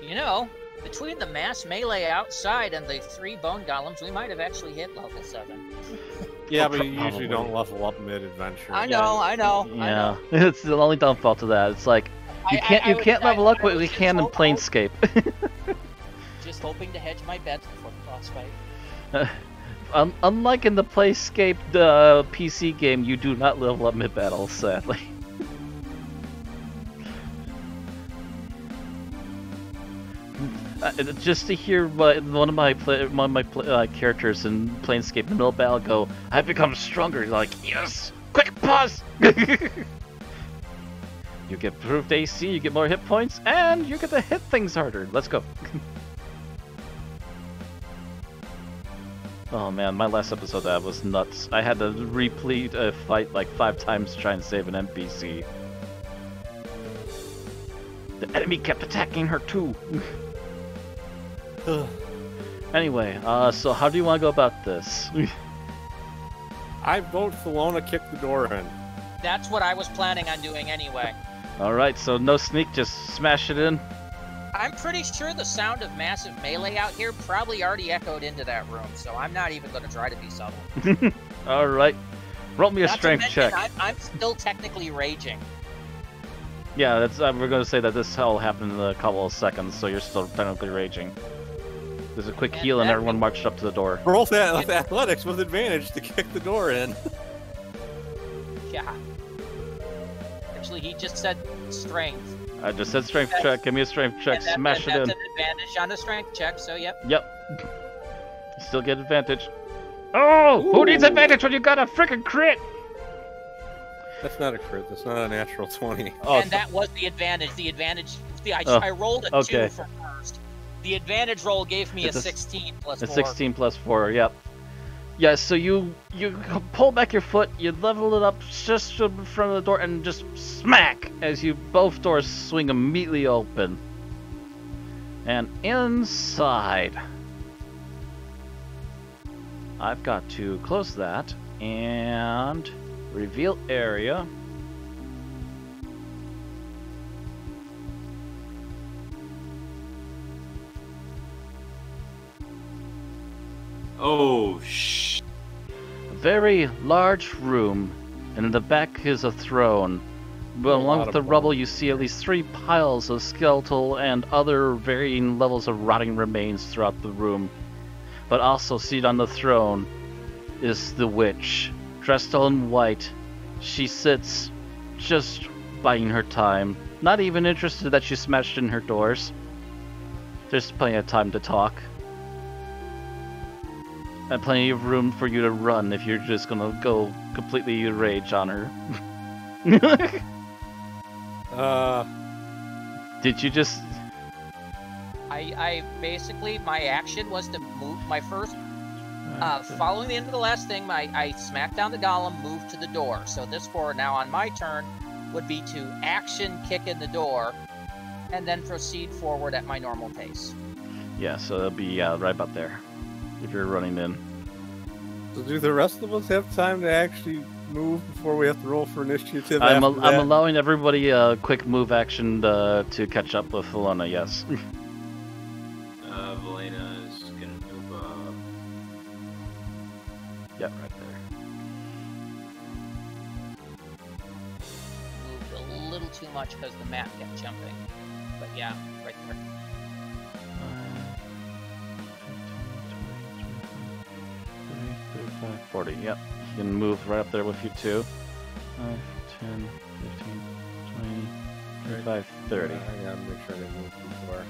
You know, between the mass melee outside and the 3 bone golems, we might have actually hit level 7. Yeah, Oh, but you usually probably. don't level up mid-adventure. I know. Yeah, it's the only downfall to that. It's like you can't level up what we can in Planescape. Just hoping to hedge my bets before the boss fight. Unlike in the Planescape PC game, you do not level up mid-battle, sadly. Just to hear one of my characters in Planescape in the middle of battle go, "I've become stronger." You're like, yes, quick pause. You get improved AC, you get more hit points, and you get to hit things harder. Let's go. Oh man, my last episode of that was nuts. I had to replete a fight like 5 times to try and save an NPC. The enemy kept attacking her too. Anyway, so how do you want to go about this? I vote Thelona kick the door in. That's what I was planning on doing anyway. Alright, so no sneak, just smash it in. I'm pretty sure the sound of massive melee out here probably already echoed into that room, so I'm not even going to try to be subtle. Alright, roll me a Not to strength mention, check. I'm still technically raging. Yeah, that's we're going to say that this all happened in a couple of seconds, so you're still technically raging. There's a quick And heal and that everyone marched up to the door. Roll that athletics with advantage to kick the door in. Yeah. Actually, he just said strength. I just said strength check, give me a strength check, And smash it in. That's an advantage on a strength check, so yep. Yep. Still get advantage. Oh! Who needs advantage when you got a freaking crit? That's not a crit. That's not a natural 20. Oh, And that was the advantage. The advantage. Oh, I rolled a okay. 2 for first. The advantage roll gave me It's a 16 plus 4. It's 16 plus 4, yep. Yeah, so you pull back your foot, you level it up just in front of the door, and just smack as you both doors swing immediately open. And inside, I've got to close that and reveal area. Oh, shh. A very large room, and in the back is a throne. But along with the rubble, you see at least 3 piles of skeletal and other varying levels of rotting remains throughout the room. But also seated on the throne is the witch, dressed all in white. She sits just biding her time, not even interested that you smashed in her doors. There's plenty of time to talk. And plenty of room for you to run if you're just gonna go completely rage on her. Did you just... I basically, my action was to move my first, following the end of the last thing, I smacked down the golem, moved to the door. So this forward now on my turn would be to action kick in the door, and then proceed forward at my normal pace. Yeah, so it'll be right about there, if you're running in. So do the rest of us have time to actually move before we have to roll for initiative? I'm after that? allowing everybody a quick move action to catch up with Helena, yes. Valena is gonna move up. Yep, right there. Moved a little too much because the map kept jumping. But yeah, right there. 35, 40, yep. You can move right up there with you too. 5, 10, 15, 20, 25, 30. I gotta make sure I didn't move too far.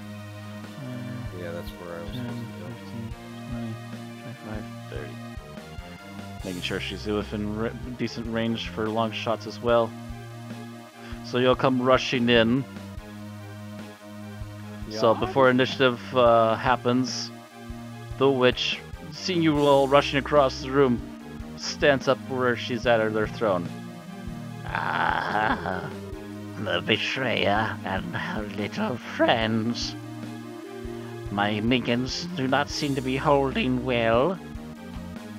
Yeah, that's where I was 10, supposed to go. 15, 20, 25, 30. Making sure she's within decent range for long shots as well. So you'll come rushing in. So before initiative happens, the witch, seeing you all rushing across the room, stands up where she's at her throne. Ah, the betrayer and her little friends. my minions do not seem to be holding well.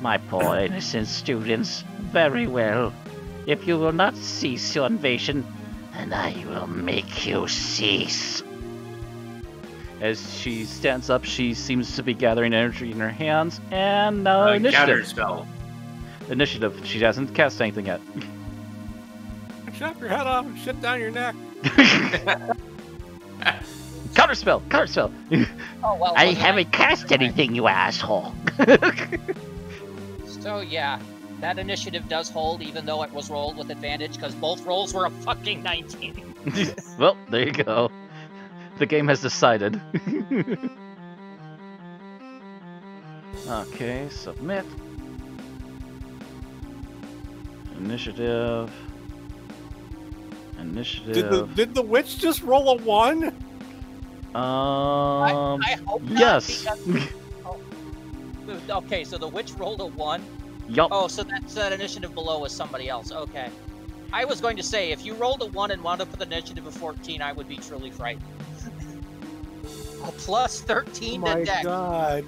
My poor innocent students, very well. If you will not cease your invasion, then I will make you cease. As she stands up, she seems to be gathering energy in her hands, and initiative. Counterspell. Initiative. She hasn't cast anything yet. Chop your head off and shit down your neck. Counterspell! Counterspell! Oh, well, I haven't cast anything, you asshole! So, yeah, that initiative does hold, even though it was rolled with advantage, because both rolls were a fucking 19. Well, there you go. The game has decided. Okay, submit. Initiative. Did the witch just roll a 1? I hope not, yes. Because... Okay, so the witch rolled a 1? Yup. Oh, so that initiative below was somebody else. Okay. I was going to say, if you rolled a 1 and wound up with an initiative of 14, I would be truly frightened. A plus 13 to dex. Oh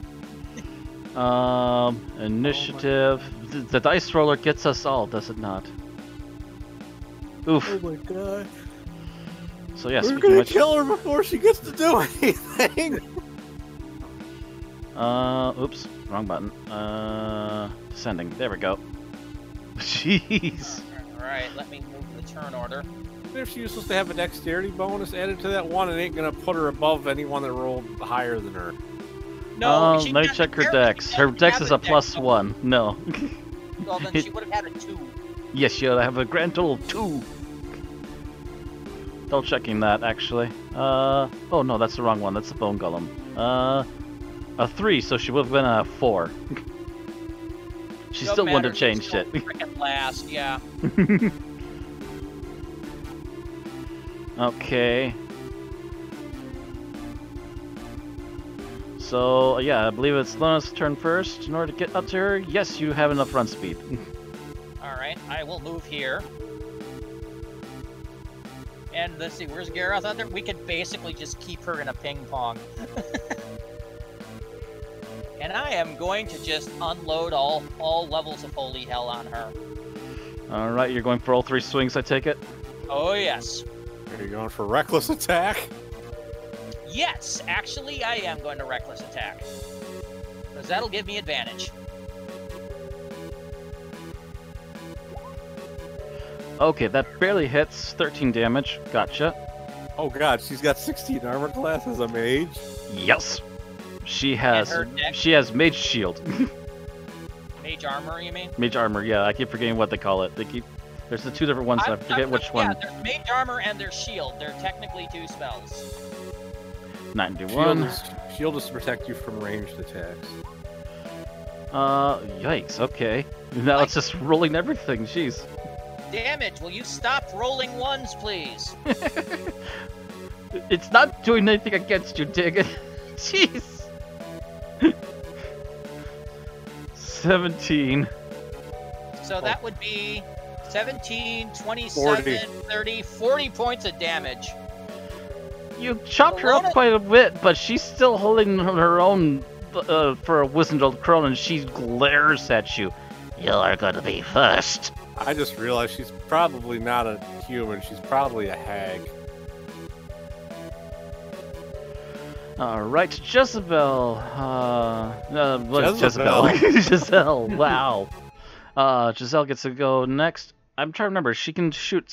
my god. Initiative. The dice roller gets us all, does it not? Oof. Oh my god. So yes, we're gonna kill her before she gets to do anything. Oops, wrong button. Descending. There we go. Jeez. Alright, let me move the turn order. If she was supposed to have a dexterity bonus added to that one, it ain't gonna put her above anyone that rolled higher than her. No, let me check her dex. Her dex is a +1. No. Well, then she would have had a 2. Yes, she'll have a grand total of 2. Double checking that, actually. Oh no, that's the wrong one. That's the bone golem. A 3, so she would have been a 4. She still wouldn't have changed it. Frickin' last, yeah. Okay. So, yeah, I believe it's Luna's turn first. In order to get up to her, yes, you have enough run speed. Alright, I will move here. And let's see, where's Gareth out there? We could basically just keep her in a ping pong. And I am going to just unload all levels of holy hell on her. Alright, you're going for all 3 swings, I take it? Oh, yes. Are you going for reckless attack? Yes, actually, I am going to reckless attack. Because that'll give me advantage. Okay, that barely hits. 13 damage. Gotcha. Oh god, she's got 16 armor class as a mage? Yes. She has mage shield. Mage armor, you mean? Mage armor, yeah. I keep forgetting what they call it. There's the 2 different ones, I forget which one. Yeah, there's mage armor and there's shield. They're technically 2 spells. 91. Shield is to protect you from ranged attacks. Yikes, okay. Now it's just rolling everything, jeez. Damage, will you stop rolling 1s, please? It's not doing anything against you, Dig. Jeez. 17. So that would be 17, 27, 30, 40 points of damage. You chopped her up quite a bit, but she's still holding her own for a Wizened Crone, and she glares at you. You are going to be first. I just realized she's probably not a human. She's probably a hag. Alright, Jezebel. Jezebel. Giselle, wow. Giselle gets to go next. I'm trying to remember. She can shoot...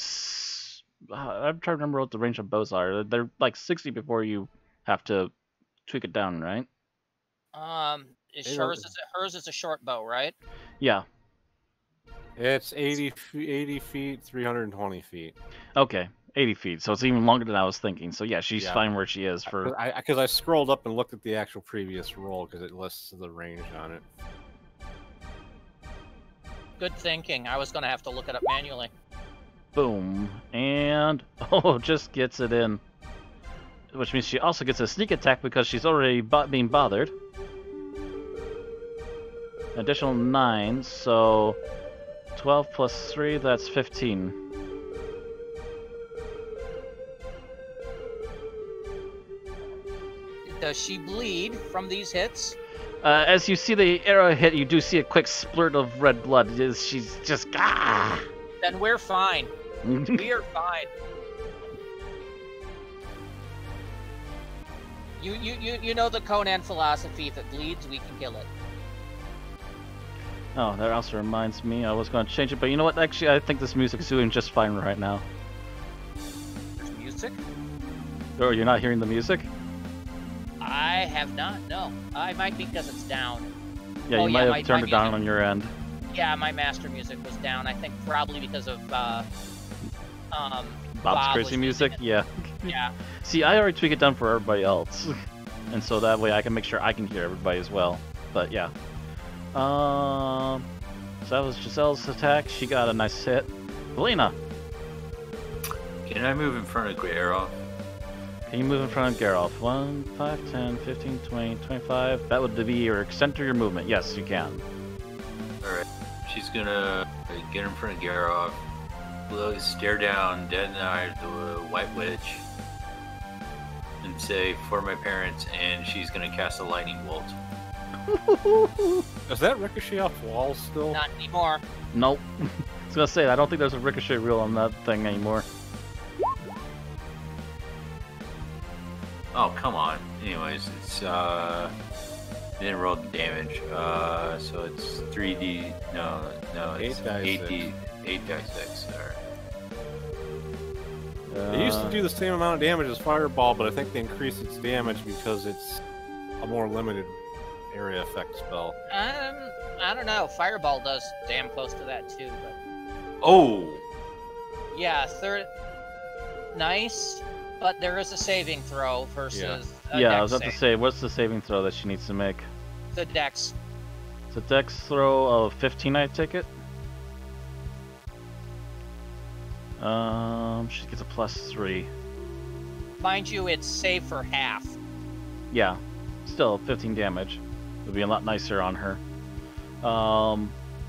I'm trying to remember what the range of bows are. They're like 60 before you have to tweak it down, right? Hers is a short bow, right? Yeah. It's 80 feet, 320 feet. Okay, 80 feet. So it's even longer than I was thinking. So yeah, she's fine where she is for... Because I scrolled up and looked at the actual previous roll because it lists the range on it. Good thinking. I was going to have to look it up manually. Boom. And... Oh, just gets it in. Which means she also gets a sneak attack because she's already being bothered. Additional 9, so... 12 plus 3, that's 15. Does she bleed from these hits? As you see the arrow hit, you do see a quick splurt of red blood. She's just Then we're fine. We are fine. You know the Conan philosophy. If it bleeds, we can kill it. Oh, that also reminds me. I was going to change it, but you know what? Actually, I think this music's doing just fine right now. There's music? Oh, you're not hearing the music? I have not. No, I might be because it's down. Yeah, you might have turned it down on your end. Yeah, my master music was down. I think probably because of Bob's crazy music. Yeah. Yeah. See, I already tweak it down for everybody else, and so that way I can make sure I can hear everybody as well. But yeah. So that was Giselle's attack. She got a nice hit. Belina. Can I move in front of Geralt? Can you move in front of Geralt? 1, 5, 10, 15, 20, 25. That would be your center of your movement. Yes, you can. Alright. She's gonna get in front of Geralt, stare down dead in the eye of the White Witch, and say, "For my parents," and she's gonna cast a lightning bolt. Does that ricochet off walls still? Not anymore. Nope. I was gonna say, I don't think there's a ricochet rule on that thing anymore. Oh, come on. Anyways, it's, didn't roll the damage. So it's 3D, no, it's 8D, 8d6, alright. It used to do the same amount of damage as Fireball, but I think they increased its damage because it's a more limited area effect spell. I don't know. Fireball does damn close to that too, but... Oh! Yeah, nice, but there is a saving throw versus Yeah, I was about to say, what's the saving throw that she needs to make? The dex. It's a dex throw of 15, I take it? She gets a +3. Mind you, it's save for half. Yeah, still 15 damage. It would be a lot nicer on her.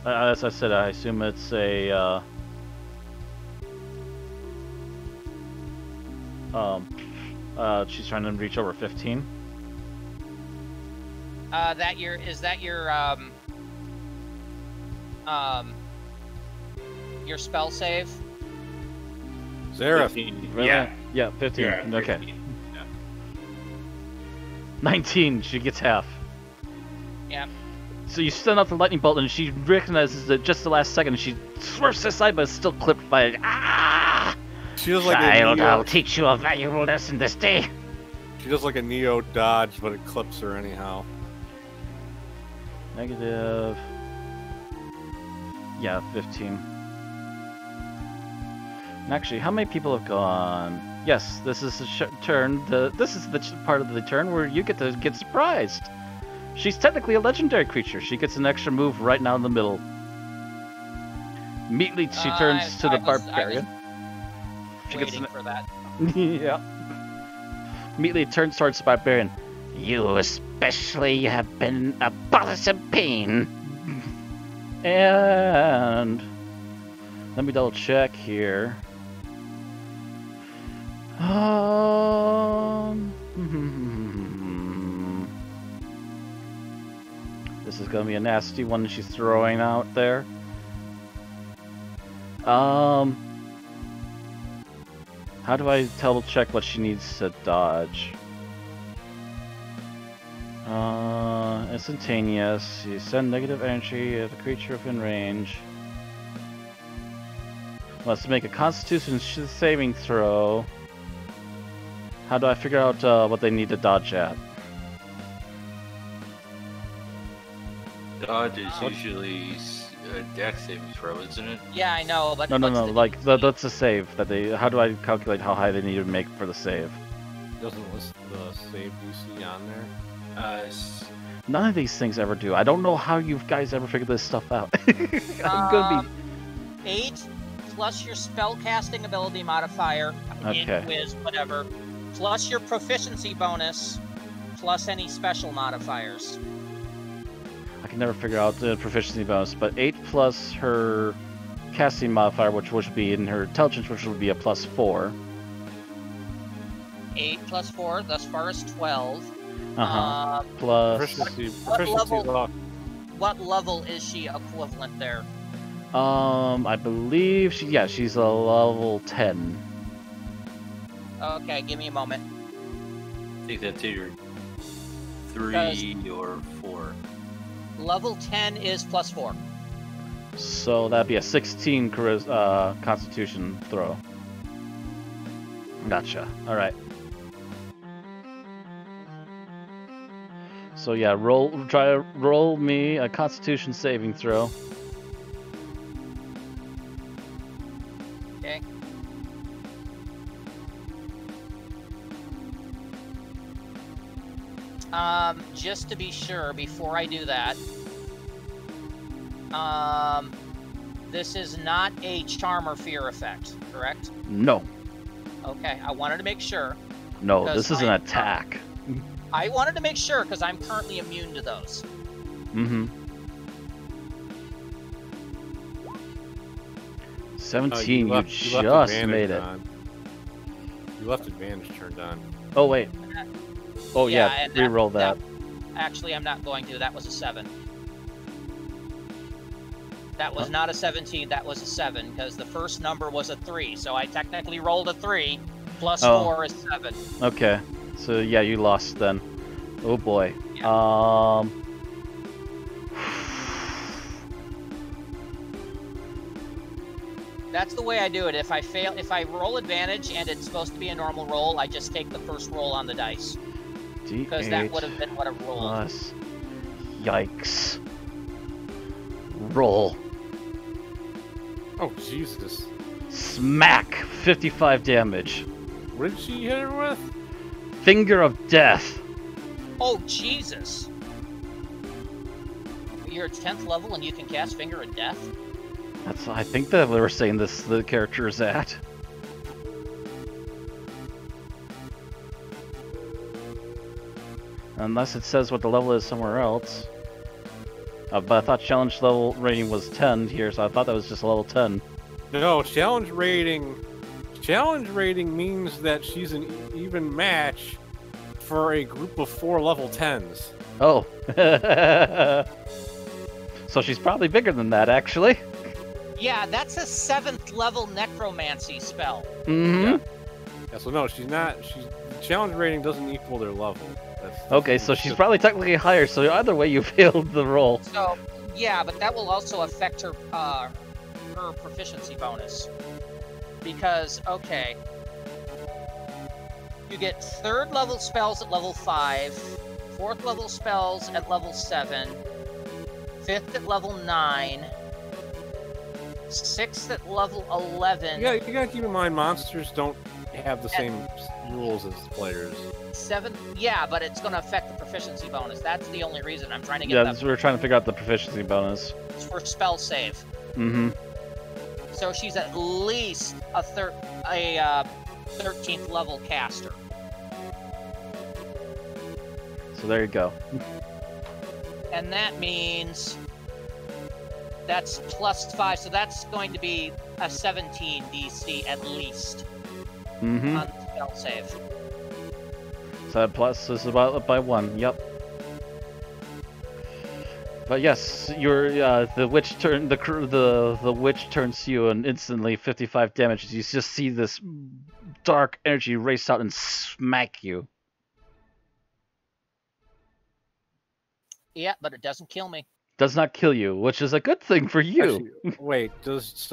As I said, I assume it's a, she's trying to reach over 15. Is that your spell save? Zareth. 15. Really? Yeah, 15. Yeah, Okay. 15. Yeah. 19, she gets half. Yeah. So you send out the lightning bolt, and she recognizes it just the last second, and she swerves aside, but is still clipped by it. Ah! She does like Child, a Neo, I'll teach you a valuable lesson this day. She does like a Neo dodge, but it clips her anyhow. Negative. Yeah, 15. And actually, how many people have gone? Yes, this is the turn. This is the part of the turn where you get to get surprised. She's technically a legendary creature. She gets an extra move right now in the middle. Immediately, she turns to the barbarian. She gets for that. Yeah. Immediately turns towards the barbarian. You especially have been a bothersome pain. And let me double check here. This is gonna be a nasty one she's throwing out there. How do I double check what she needs to dodge? Instantaneous. You send negative energy at a creature within range. Let's make a Constitution saving throw. How do I figure out what they need to dodge at? Dodge is usually a dex saving throw, isn't it? Yeah, I know, but No. Like that's a save that they. How do I calculate how high they need to make for the save? Doesn't list the save DC on there. None of these things ever do. I don't know how you guys ever figured this stuff out. I'm gonna be 8 plus your spell casting ability modifier, Okay. Whiz, whatever, plus your proficiency bonus, plus any special modifiers. I can never figure out the proficiency bonus, but 8 plus her casting modifier, which would be in her intelligence, which would be a +4. 8 plus 4, thus far is 12. Plus. Proficiency what level is she equivalent there? I believe she's a level 10. Okay, give me a moment. I think that's either 3 or 4. Level 10 is +4. So that'd be a 16 Constitution throw. Gotcha. All right. So yeah, roll me a Constitution saving throw. Okay. Just to be sure, before I do that, this is not a charm or fear effect, correct? No. Okay, I wanted to make sure. No, this is an attack. I wanted to make sure because I'm currently immune to those. Mm-hmm. 17, you just made it. You left advantage turned on. Oh, wait. Oh, yeah, re-roll that. Actually, I'm not going to. That was a 7. That was not a 17, that was a 7, because the first number was a 3, so I technically rolled a 3, plus 4 is 7. Okay, so yeah, you lost then. Oh boy. Yeah. That's the way I do it. If I roll advantage and it's supposed to be a normal roll, I just take the first roll on the dice. Because that would have been what I rolled. Plus. Yikes. Roll. Oh, Jesus. Smack! 55 damage. What did she hit her with? Finger of Death. Oh, Jesus. You're at 10th level and you can cast Finger of Death? I think that we were saying the character is at. Unless it says what the level is somewhere else. But I thought challenge level rating was 10 here, so I thought that was just a level 10. No, challenge rating means that she's an even match for a group of 4 level 10s. Oh. So she's probably bigger than that, actually. Yeah, that's a 7th level necromancy spell. Mm-hmm. Yeah, so no, she's not. Challenge rating doesn't equal their level. Okay, so she's probably technically higher, so either way you failed the roll. So, yeah, but that will also affect her her proficiency bonus. Because, okay, you get 3rd level spells at level 5, 4th level spells at level 7, 5th at level 9, 6th at level 11. Yeah, you gotta keep in mind, monsters don't have the same rules as players. 7th, yeah, but it's going to affect the proficiency bonus. That's the only reason I'm trying to get Yeah, that. we're trying to figure out the proficiency bonus. It's for spell save. Mm-hmm. So she's at least a 13th level caster. So there you go. And that means that's +5, so that's going to be a 17 DC at least on the spell save. So that plus is about up by 1. Yep. But yes, the witch the witch turns to you and instantly 55 damage. You just see this dark energy race out and smack you. Yeah, but it doesn't kill me. Does not kill you, which is a good thing for you. Actually, wait, does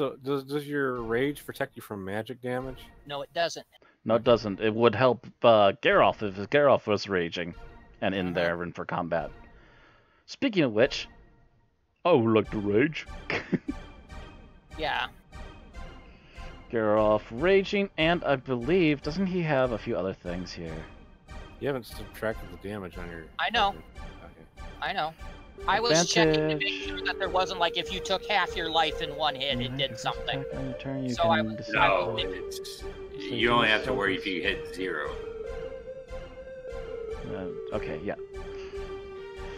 your rage protect you from magic damage? No, it doesn't. No, it doesn't. It would help Geralf if Geralf was raging and in there and for combat. Speaking of which, I would like to rage. Yeah. Geralf raging, and I believe, doesn't he have a few other things here? You haven't subtracted the damage on your... I know. Okay. I know. I was checking to make sure that there wasn't like if you took half your life in one hit, it did something. So you only have to worry if you hit 0. Okay, yeah.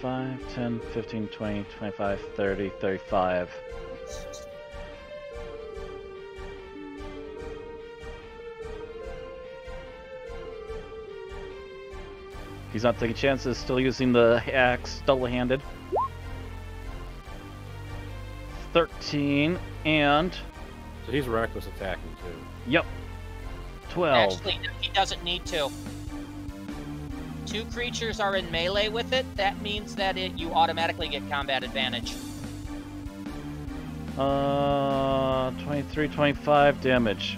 5, 10, 15, 20, 25, 30, 35. He's not taking chances, still using the axe double-handed. 13 and... So he's reckless attacking too. Yep. 12. Actually, no, he doesn't need to. 2 creatures are in melee with it. That means that you automatically get combat advantage. 23, 25 damage.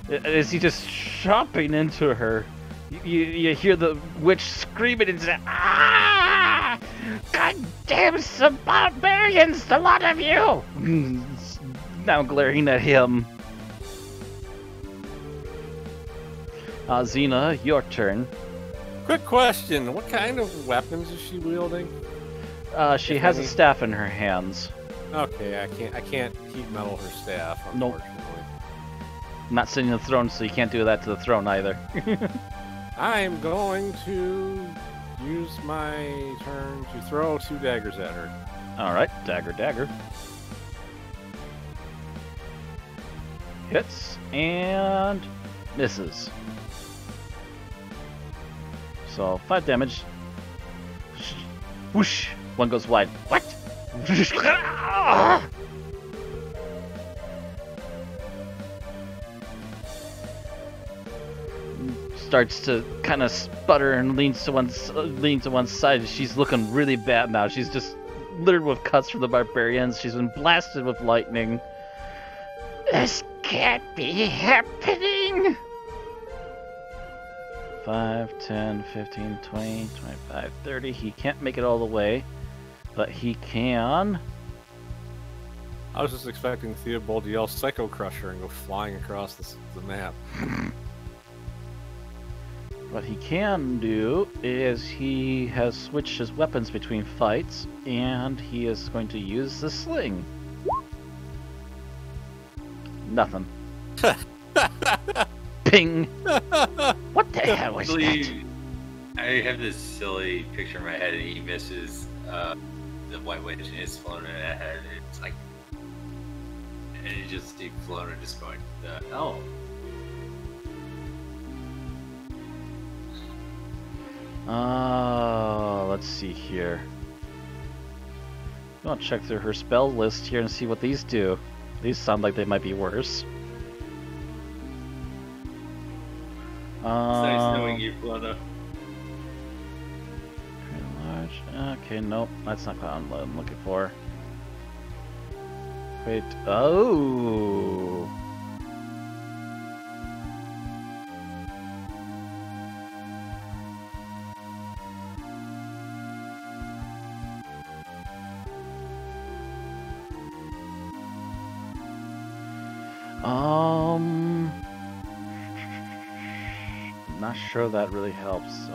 Is he just chopping into her? You hear the witch screaming and say, "Ah! Goddamn some barbarians, the lot of you!" Now glaring at him. Xena, your turn. Quick question: what kind of weapons is she wielding? She has a staff in her hands. Okay, I can't heat metal her staff, unfortunately. I'm not sitting on the throne, so you can't do that to the throne either. I'm going to use my turn to throw 2 daggers at her. Alright, dagger. Hits and misses. So 5 damage. Whoosh! One goes wide. What? Starts to kind of sputter and leans to one side. She's looking really bad now. She's just littered with cuts from the barbarians. She's been blasted with lightning. This can't be happening. 5, 10, 15, 20, 25, 30. He can't make it all the way, but he can. I was just expecting Theobald to yell Psycho Crusher and go flying across the map. What he can do is he has switched his weapons between fights, and he is going to use the sling. Nothing. Ping! What the hell was that? I have this silly picture in my head, and he misses the White Witch, and it's flown in ahead. It's like, and he just flown and just going, oh. Let's see here. I'm gonna check through her spell list here and see what these do. These sound like they might be worse. It's nice knowing you, Flona. Large. Okay, nope, that's not what I'm looking for. Wait. Oh. Not sure that really helps.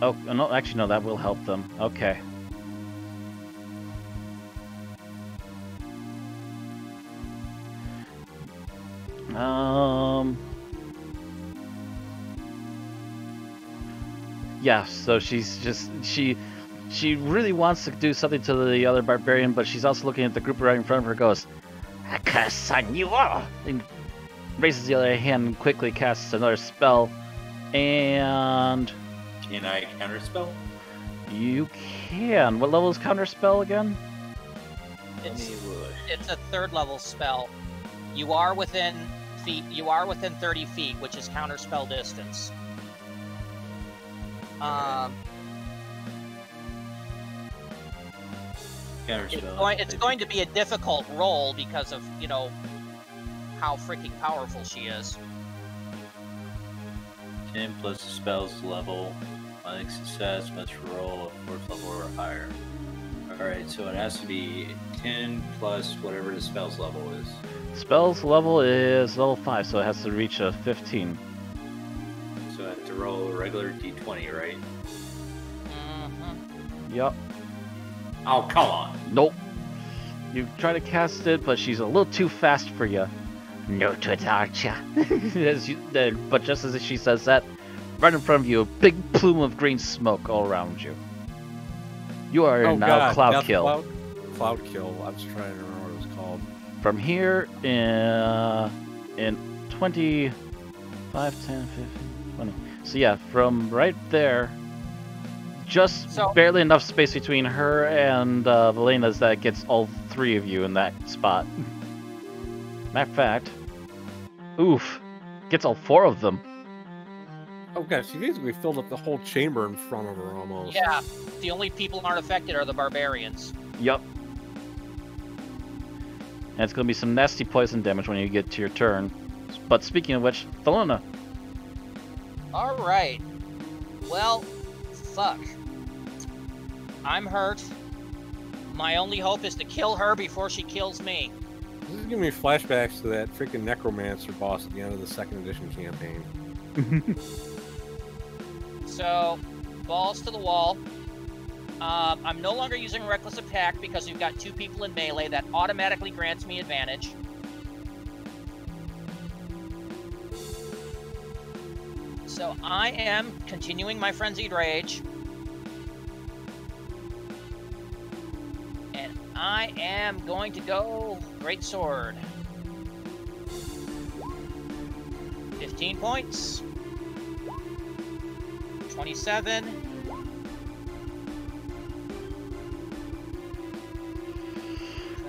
Oh, no, actually, no, that will help them. Okay. Yeah, so she really wants to do something to the other barbarian, but she's also looking at the group right in front of her, goes, "I curse on you all!" And raises the other hand and quickly casts another spell. And... Can I counterspell? You can. What level is counterspell again? It's a 3rd level spell. You are within 30 feet, which is counterspell distance. It's going to be a difficult roll because of, you know, how freaking powerful she is. 10 plus the spell's level. On success, must roll a 4th level or higher. Alright, so it has to be 10 plus whatever the spell's level is. Spell's level is level 5, so it has to reach a 15. So I have to roll a regular d20, right? Mm-hmm. Yup. Oh, come on. Nope. You try to cast it, but she's a little too fast for you. No to it, aren't ya? But just as she says that, right in front of you, a big plume of green smoke all around you. You are now Cloud Kill. Cloud Kill. I was trying to remember what it was called. From here, in 20, 5, 10, 15, 20. So yeah, from right there, just barely enough space between her and Velena's that gets all three of you in that spot. Matter of fact, oof, gets all four of them. Oh gosh, she basically filled up the whole chamber in front of her almost. Yeah, the only people aren't affected are the barbarians. Yup. And it's going to be some nasty poison damage when you get to your turn. But speaking of which, Thelona. Alright. Well, fuck. I'm hurt. My only hope is to kill her before she kills me. This is giving me flashbacks to that freaking Necromancer boss at the end of the 2nd edition campaign. So, balls to the wall. I'm no longer using Reckless Attack because you've got 2 people in melee. That automatically grants me advantage. So I am continuing my Frenzied Rage. And I am going to go Great Sword. 15 points. 27.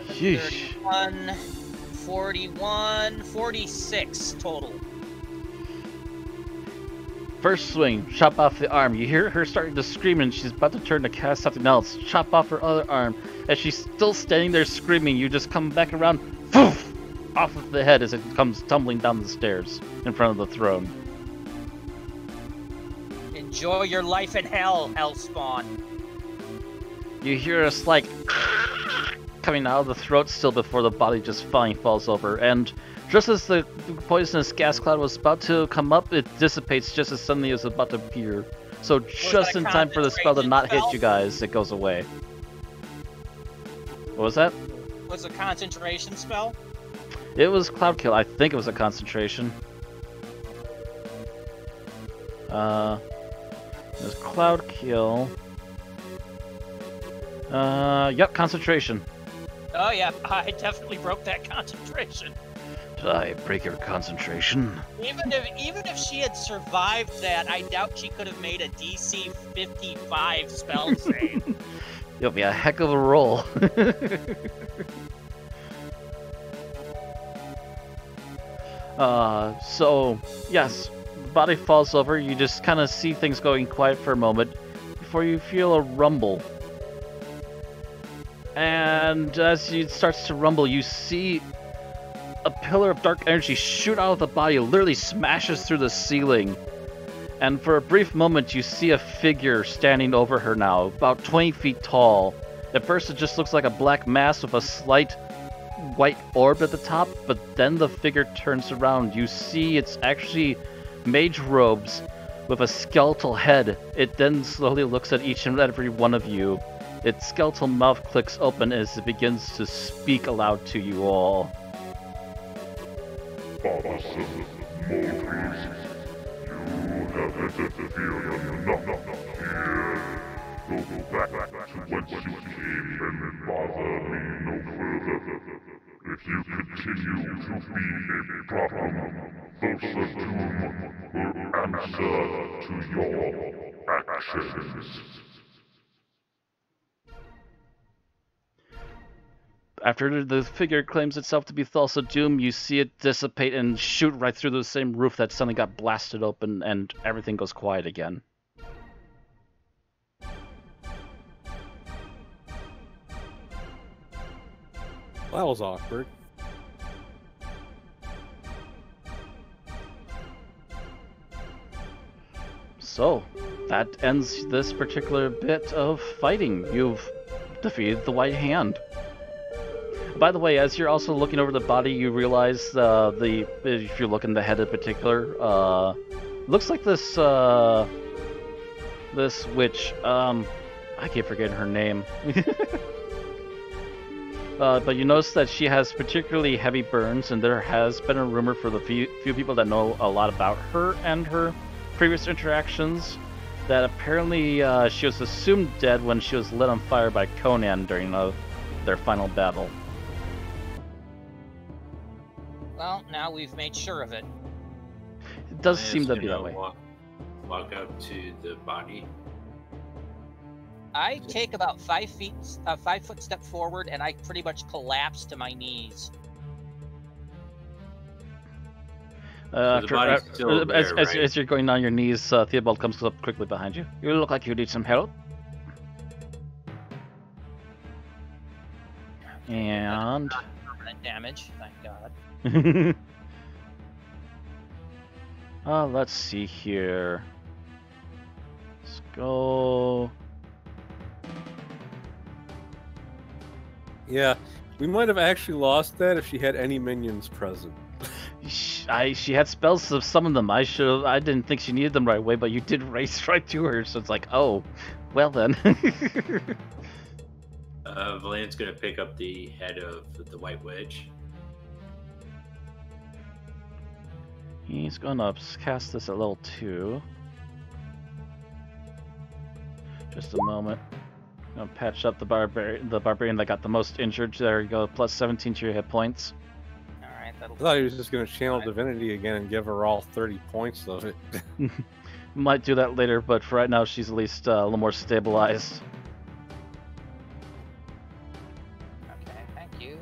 Yeesh. 31, 41, 46 total. First swing, chop off the arm. You hear her starting to scream and she's about to turn to cast something else. Chop off her other arm. As she's still standing there screaming, you just come back around, poof, off of the head as it comes tumbling down the stairs in front of the throne. Enjoy your life in hell, Hellspawn. You hear a slight coming out of the throat still before the body just finally falls over, and just as the poisonous gas cloud was about to come up, it dissipates just as suddenly as it's about to appear. So just in time for the spell to not hit you guys, it goes away. What was that? Was a concentration spell? It was Cloud Kill. I think it was a concentration. It was Cloud Kill. Yep, concentration. Oh yeah, I definitely broke that concentration. Did I break your concentration? Even if she had survived that, I doubt she could have made a DC 55 spell save. It'll be a heck of a roll. So, yes, the body falls over. You just kind of see things going quiet for a moment before you feel a rumble. And as it starts to rumble, you see a pillar of dark energy shoot out of the body, literally smashes through the ceiling. And for a brief moment, you see a figure standing over her now, about 20 feet tall. At first, it just looks like a black mass with a slight white orb at the top, but then the figure turns around. You see it's actually mage robes with a skeletal head. It then slowly looks at each and every one of you. Its skeletal mouth clicks open as it begins to speak aloud to you all. Father, son, mortals, you have entered the field of not here. Go back to whence you came and bother me no further. If you continue to be a problem, those of doom will answer to your actions. After the figure claims itself to be Thulsa Doom, you see it dissipate and shoot right through the same roof that suddenly got blasted open, and everything goes quiet again. That was awkward. So, that ends this particular bit of fighting. You've defeated the White Hand. By the way, as you're also looking over the body, you realize if you look in the head in particular, looks like this this witch. I keep forgetting her name. But you notice that she has particularly heavy burns, and there has been a rumor for the few people that know a lot about her and her previous interactions that apparently she was assumed dead when she was lit on fire by Conan during their final battle. Well, Now we've made sure of it. It does Lena's seem to be gonna that way. Walk up to the body. I take about 5 foot step forward, and I pretty much collapse to my knees. So the body's still there, right? as you're going on your knees, Theobald comes up quickly behind you. You look like you need some help. And Not permanent damage, thank God. let's see here. Let's go. Yeah, we might have actually lost that if she had any minions present. She had spells to summon them. I didn't think she needed them right away, but you did race right to her, so it's like, oh, well then. Valen's gonna pick up the head of the White Witch. He's gonna cast this at level 2. Just a moment. I'm gonna patch up the barbarian that got the most injured. There you go, plus 17 to your hit points. Alright, I thought he was just going to channel divinity again and give her all 30 points of it. Might do that later, but for right now, she's at least a little more stabilized. Okay, thank you.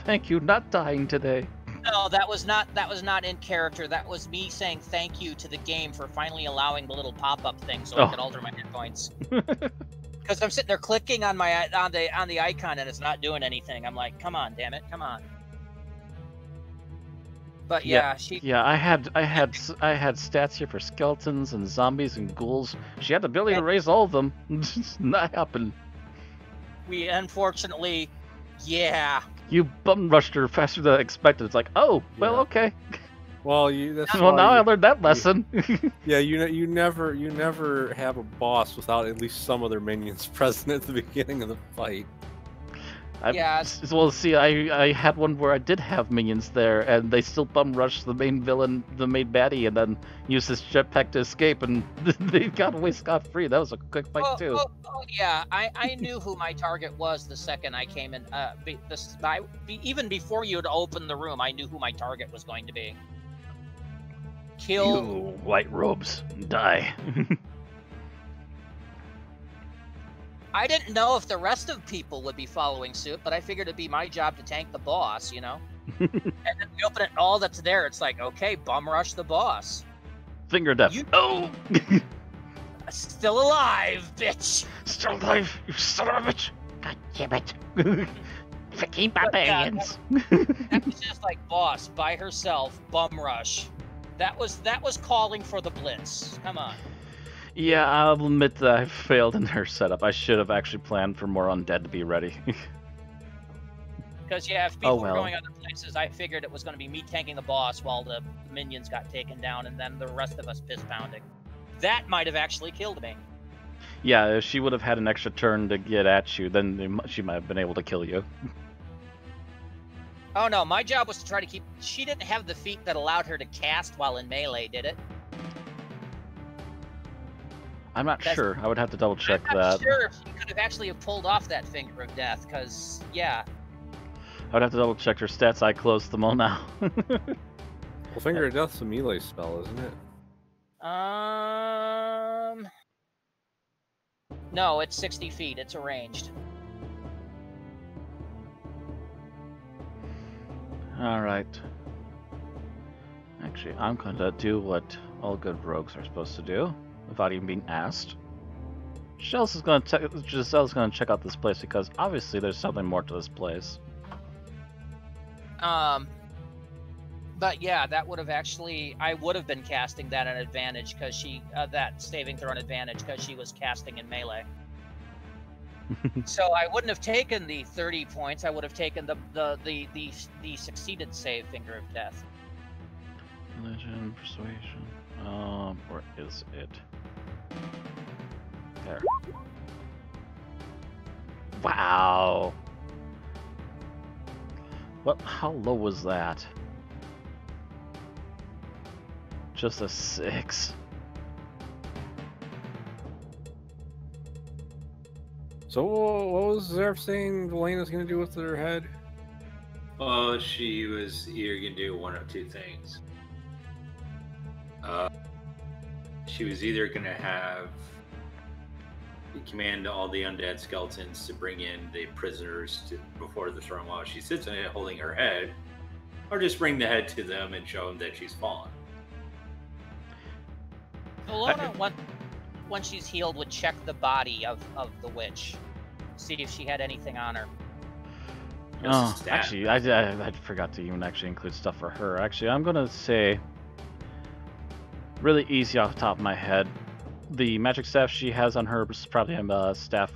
Thank you, not dying today. No, that was not in character. That was me saying thank you to the game for finally allowing the little pop-up thing so I could alter my hit points. Because I'm sitting there clicking on the icon and it's not doing anything. I'm like, come on, damn it, come on. But yeah, I had stats here for skeletons and zombies and ghouls. She had the ability to raise all of them. Not happened. We unfortunately, yeah. You bum rushed her faster than I expected. It's like, oh, well, okay. Well, now I learned that lesson. Yeah, you never have a boss without at least some of their minions present at the beginning of the fight. Well, see, I had one where I did have minions there, and they still bum rushed the main villain, the main baddie, and then used his jetpack to escape, and they got away scot-free. That was a quick fight, too. Yeah, I knew who my target was the second I came in. Even before you had opened the room, I knew who my target was going to be. Kill... You white robes, die. I didn't know if the rest of people would be following suit, but I figured it'd be my job to tank the boss, you know? And then we open it, all that's there, it's like, okay, bum rush the boss. Finger death. Oh! Still alive, bitch! Still alive, you son of a bitch! God damn it. Freaking barbarians. That was just like, boss, by herself, bum rush. That was calling for the blitz. Come on. Yeah, I'll admit that I failed in her setup. I should have actually planned for more undead to be ready. Because, yeah, if people were going other places, I figured it was going to be me tanking the boss while the minions got taken down, and then the rest of us piss-pounding. That might have actually killed me. Yeah, if she would have had an extra turn to get at you, then she might have been able to kill you. Oh, no, my job was to try to keep... She didn't have the feat that allowed her to cast while in melee, did it? I'm not sure. I would have to double check that. I'm not sure if she could have actually pulled off that Finger of Death, because, yeah. I would have to double check her stats. I closed them all now. Well, Finger of Death's a melee spell, isn't it? No, it's 60 feet. It's arranged. Alright. Actually, I'm going to do what all good rogues are supposed to do, without even being asked. Giselle's going to check out this place because obviously there's something more to this place. But yeah, that would have actually... I would have been casting that an advantage because she... that saving throw an advantage because she was casting in melee. So I wouldn't have taken the 30 points. I would have taken the succeeded save Finger of Death. Religion, persuasion. Where is it? There. Wow. What? How low was that? Just a 6. So what was Zerf saying Valena's going to do with her head? Well, she was either gonna do one of two things. She was either gonna have command all the undead skeletons to bring in the prisoners before the throne while she sits in it holding her head, or just bring the head to them and show them that she's fallen. Alona, once she's healed, would check the body of the witch, see if she had anything on her. Oh, actually, I forgot to even actually include stuff for her. Actually, I'm gonna say, really easy off the top of my head, the magic staff she has on her is probably a staff.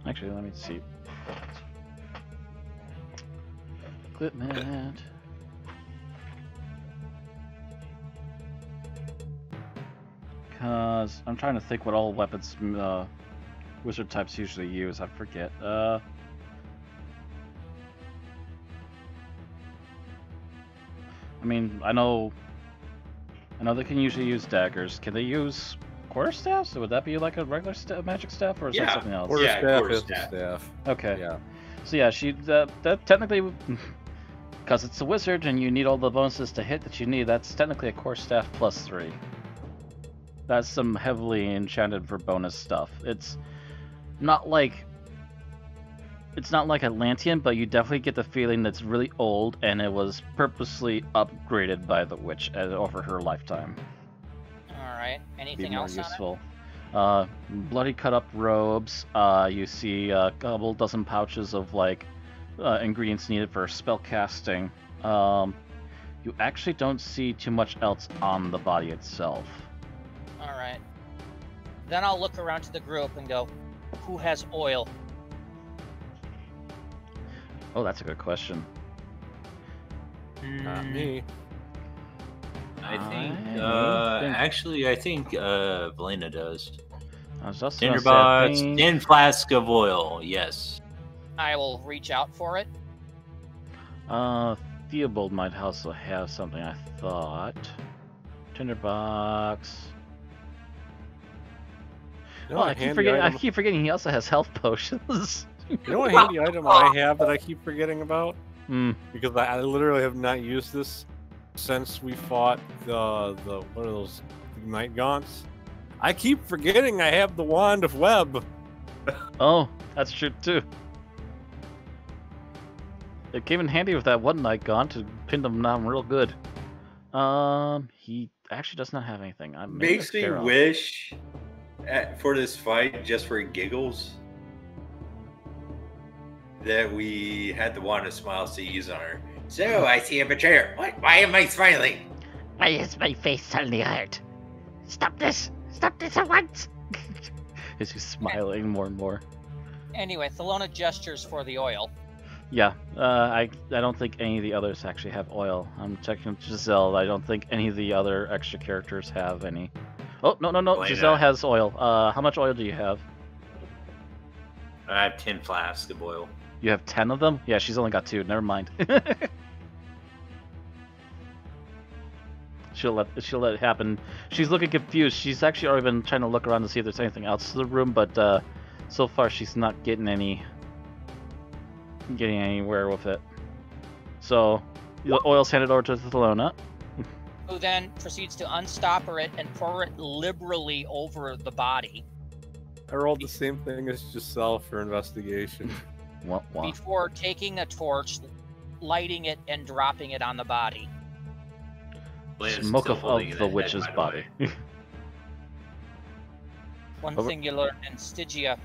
Actually, let me see. Equipment. Because I'm trying to think what all weapons wizard types usually use. I forget. I mean, I know they can usually use daggers. Can they use quarterstaffs? Would that be like a regular magic staff, or is that something else? Quarterstaff. Okay. Yeah. So yeah, she that technically, because it's a wizard and you need all the bonuses to hit that you need. That's technically a quarterstaff +3. That's some heavily enchanted for bonus stuff. It's not like Atlantean, but you definitely get the feeling that it's really old and it was purposely upgraded by the witch over her lifetime. Alright, anything Be more else useful. Bloody cut up robes. You see a couple dozen pouches of like ingredients needed for spell casting. You actually don't see too much else on the body itself. Alright. Then I'll look around to the group and go, who has oil? Oh, that's a good question. Not me. I think, think- I think Valena does. I was just gonna say, I Tinderbox, think- 10 flask of oil, yes. I will reach out for it. Theobald might also have something, I thought. Tinderbox. You know Oh, I keep forgetting he also has health potions. You know what handy item I have that I keep forgetting about? Hmm. Because I literally have not used this since we fought the what are those night gaunts? I keep forgetting I have the wand of web. Oh, that's true too. It came in handy with that one night gaunt to pin them down real good. He actually does not have anything. Makes me wish for this fight, just for giggles, that we had the wand of smiles to use on her. So, I see a betrayer. What? Why am I smiling? Why is my face suddenly hurt? Stop this! Stop this at once! Is he smiling more and more? Anyway, Thelona gestures for the oil. Yeah, I don't think any of the others actually have oil. I'm checking Giselle. I don't think any of the other extra characters have any. Oh, no. Elena. Giselle has oil. How much oil do you have? I have 10 flasks of oil. You have 10 of them? Yeah, she's only got 2. Never mind. She'll let it happen. She's looking confused. She's actually already been trying to look around to see if there's anything else in the room, but so far she's not getting anywhere with it. So the oil's handed over to Thelona, Who then proceeds to unstopper it and pour it liberally over the body I rolled the same thing as Giselle for investigation. before taking a torch, lighting it, and dropping it on the body. Elena's Smoke still of holding the that head, witch's by the body. way. One Over- thing you learn in Stygia,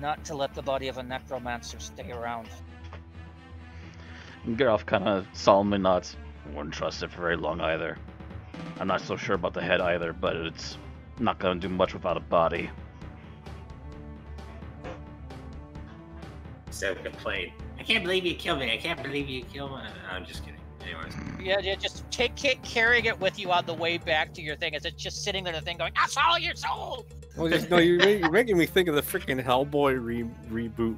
not to let the body of a necromancer stay around. Geralt kind of solemnly nods. I wouldn't trust it for very long either. I'm not so sure about the head either, but it's not going to do much without a body. Instead of complain, I can't believe you killed me. I can't believe you killed me. I'm just kidding. Anyways. Yeah, just carrying it with you on the way back to your thing. As it's just sitting there, the thing going, "I saw your soul." Well, just no, you're making me think of the freaking Hellboy reboot,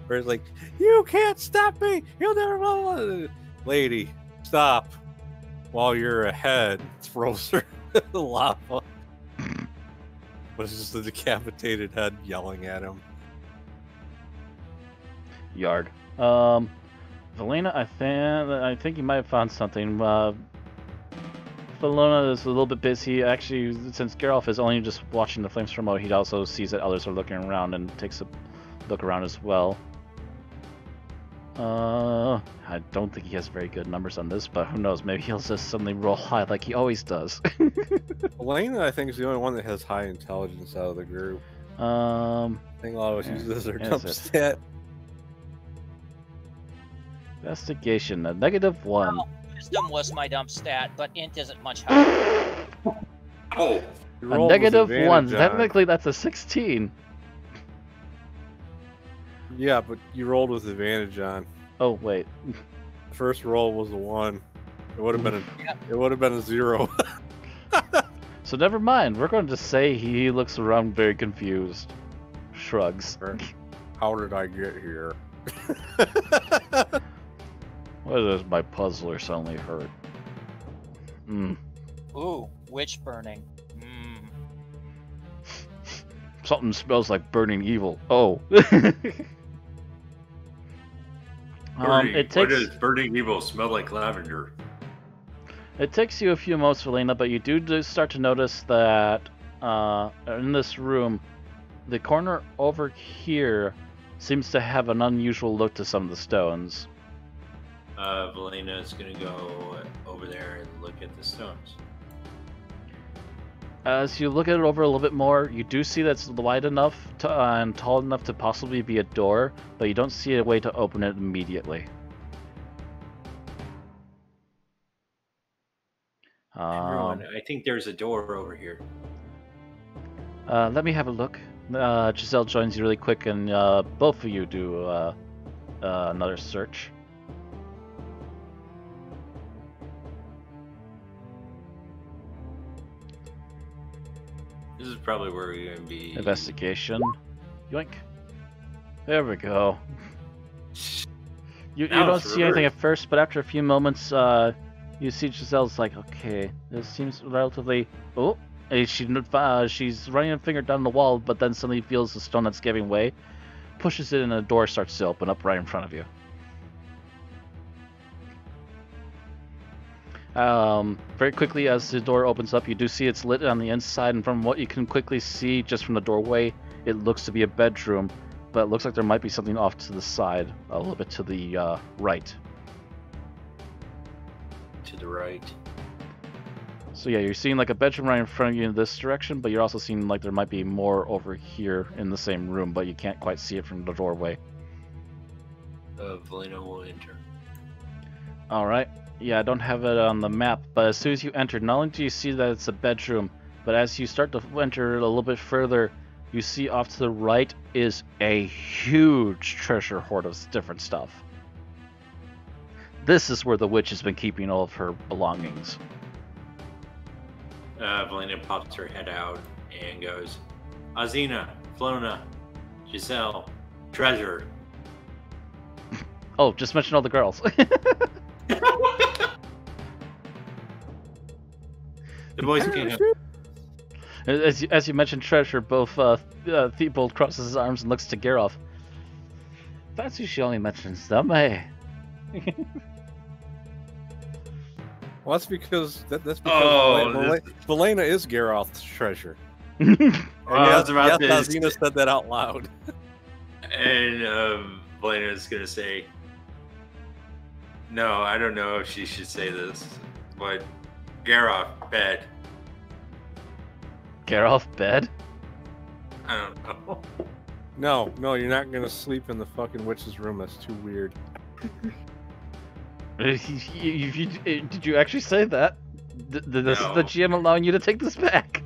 where it's like, "You can't stop me. You'll never." Blah, blah, blah." Lady, stop! While you're ahead, throws her in the lava. But it's just a decapitated head yelling at him. Yarg. Valena, I think you might have found something. Valona is a little bit busy. Actually, since Geralt is only just watching the flames from remote, he also sees that others are looking around and takes a look around as well. I don't think he has very good numbers on this, but who knows? Maybe he'll just suddenly roll high like he always does. Elena, I think, is the only one that has high intelligence out of the group. I think a lot of us use this as their dump stat. Investigation, a -1. Well, wisdom was my dump stat, but int isn't much higher. Oh, A -1. Technically, that's a 16. Yeah, but you rolled with advantage on. Oh wait. The first roll was a 1. It would have been a 0. So never mind. We're going to say he looks around very confused. Shrugs. How did I get here? Why does my puzzler suddenly hurt? Ooh, witch burning. Something smells like burning evil. Oh. why does burning evil smell like lavender? It takes you a few moments, Elena, but you do start to notice that in this room, the corner over here seems to have an unusual look to some of the stones. Valena is going to go over there and look at the stones. As you look at it over a little bit more, you do see that it's wide enough and tall enough to possibly be a door, but you don't see a way to open it immediately. Everyone, I think there's a door over here. Let me have a look. Giselle joins you really quick, and both of you do another search. This is probably where we're going to be. Investigation. Yoink. There we go. You don't see anything at first, but after a few moments, you see Giselle's like, okay, this seems relatively... Oh, she's running a finger down the wall, but then suddenly feels the stone that's giving way, pushes it, and a door starts to open up right in front of you. Very quickly, as the door opens up, you do see it's lit on the inside, and from what you can quickly see just from the doorway, it looks to be a bedroom, but it looks like there might be something off to the side, a little bit to the right. To the right. So yeah, you're seeing like a bedroom right in front of you in this direction, but you're also seeing like there might be more over here in the same room, but you can't quite see it from the doorway. Valena will enter. Alright. Yeah, I don't have it on the map, but as soon as you enter, not only do you see that it's a bedroom, but as you start to enter a little bit further, you see off to the right is a huge treasure hoard of different stuff. This is where the witch has been keeping all of her belongings. Valena pops her head out and goes, Azina, Flona, Giselle, treasure. Oh, just mention all the girls. The boys can't have. As you mentioned treasure, both Thibault crosses his arms and looks to Geralt. That's who she only mentions them, eh? Well, that's because Valena is Geralt's treasure. Azina said that out loud. And Valena is gonna say, "No, I don't know if she should say this, but Geralt, bed." Geralt, bed? I don't know. No, you're not gonna sleep in the fucking witch's room. That's too weird. Did you actually say that? This is the GM allowing you to take this back.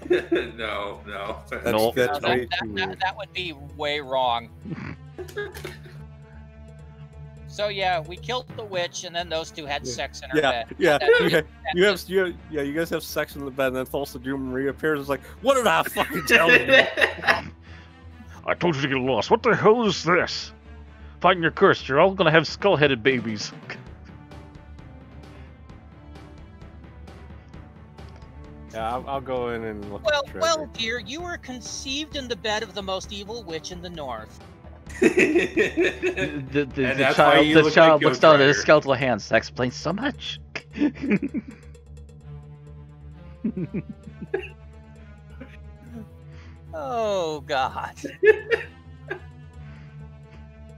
No. That's way too weird. That would be way wrong. So yeah, we killed the witch, and then those two had sex in her bed. You guys have sex in the bed, and then Thulsa Doom reappears. It's like, what did I fucking tell you? I told you to get lost. What the hell is this? Fighting your curse. You're all gonna have skull-headed babies. Yeah, I'll go in and look. Well, dear, you were conceived in the bed of the most evil witch in the north. The child looks down at his skeletal hands. That explains so much. Oh God.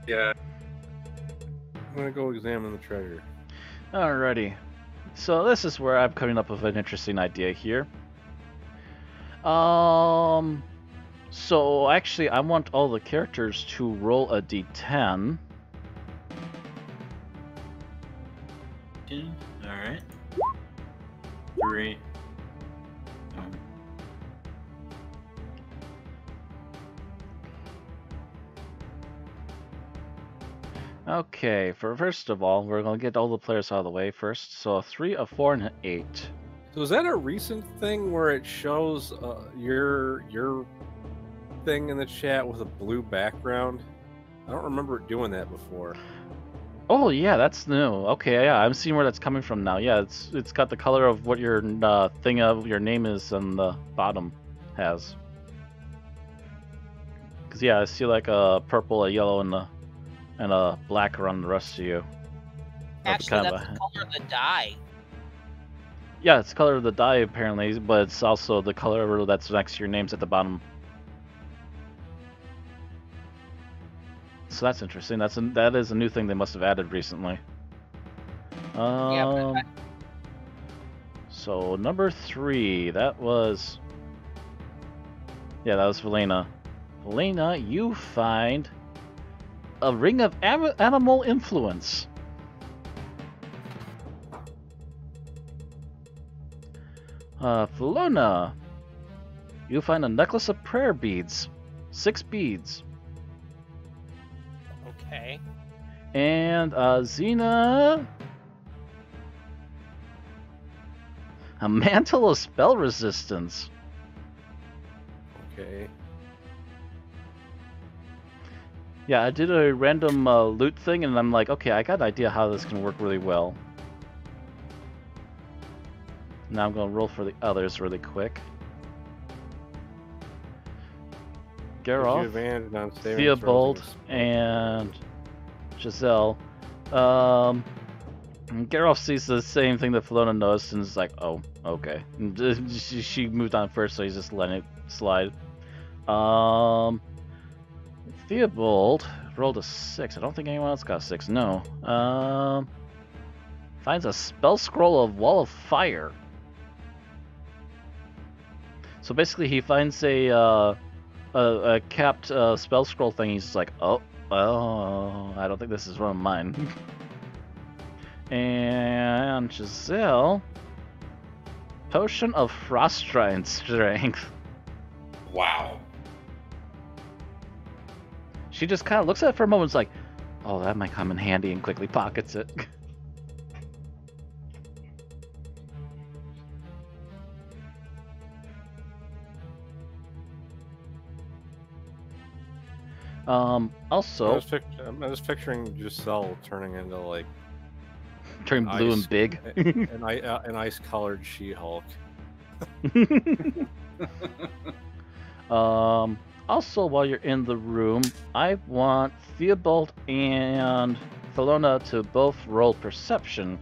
Yeah. I'm gonna go examine the treasure. Alrighty. So this is where I'm coming up with an interesting idea here. So actually, I want all the characters to roll a d10. Alright. 3. Okay, first of all, we're gonna get all the players out of the way first. So a 3, a 4, and an 8. So is that a recent thing where it shows your thing in the chat with a blue background? I don't remember it doing that before. Oh yeah, that's new. Okay, yeah, I'm seeing where that's coming from now. Yeah, it's got the color of what your thing of your name is on the bottom has. Cause yeah, I see like a purple, a yellow, and a black around the rest of you. Actually, that's the color of the die. Yeah, it's the color of the die apparently, but it's also the color that's next to your names at the bottom. So that's interesting. That is a new thing they must have added recently. Yeah, So number 3, that was Valena. Valena, you find a ring of animal influence. Valona, you find a necklace of prayer beads. 6 beads. Okay. And Xena, a mantle of spell resistance. Okay. Yeah, I did a random loot thing, and I'm like, okay, I got an idea how this can work really well. Now I'm gonna roll for the others really quick. Geralt, Theobald, and Giselle. Geralt sees the same thing that Valona noticed and is like, oh, okay. She moved on first, so he's just letting it slide. Theobald rolled a 6. I don't think anyone else got a 6. No. Finds a spell scroll of Wall of Fire. So basically, he finds a capped spell scroll thing. He's like, oh, I don't think this is one of mine. And Giselle, potion of Froststride strength. Wow. She just kind of looks at it for a moment, and is like, oh, that might come in handy, and quickly pockets it. Also, I'm just picturing Giselle turning into like turning blue and big. an ice-colored She-Hulk. Also, while you're in the room, I want Theobald and Valona to both roll perception.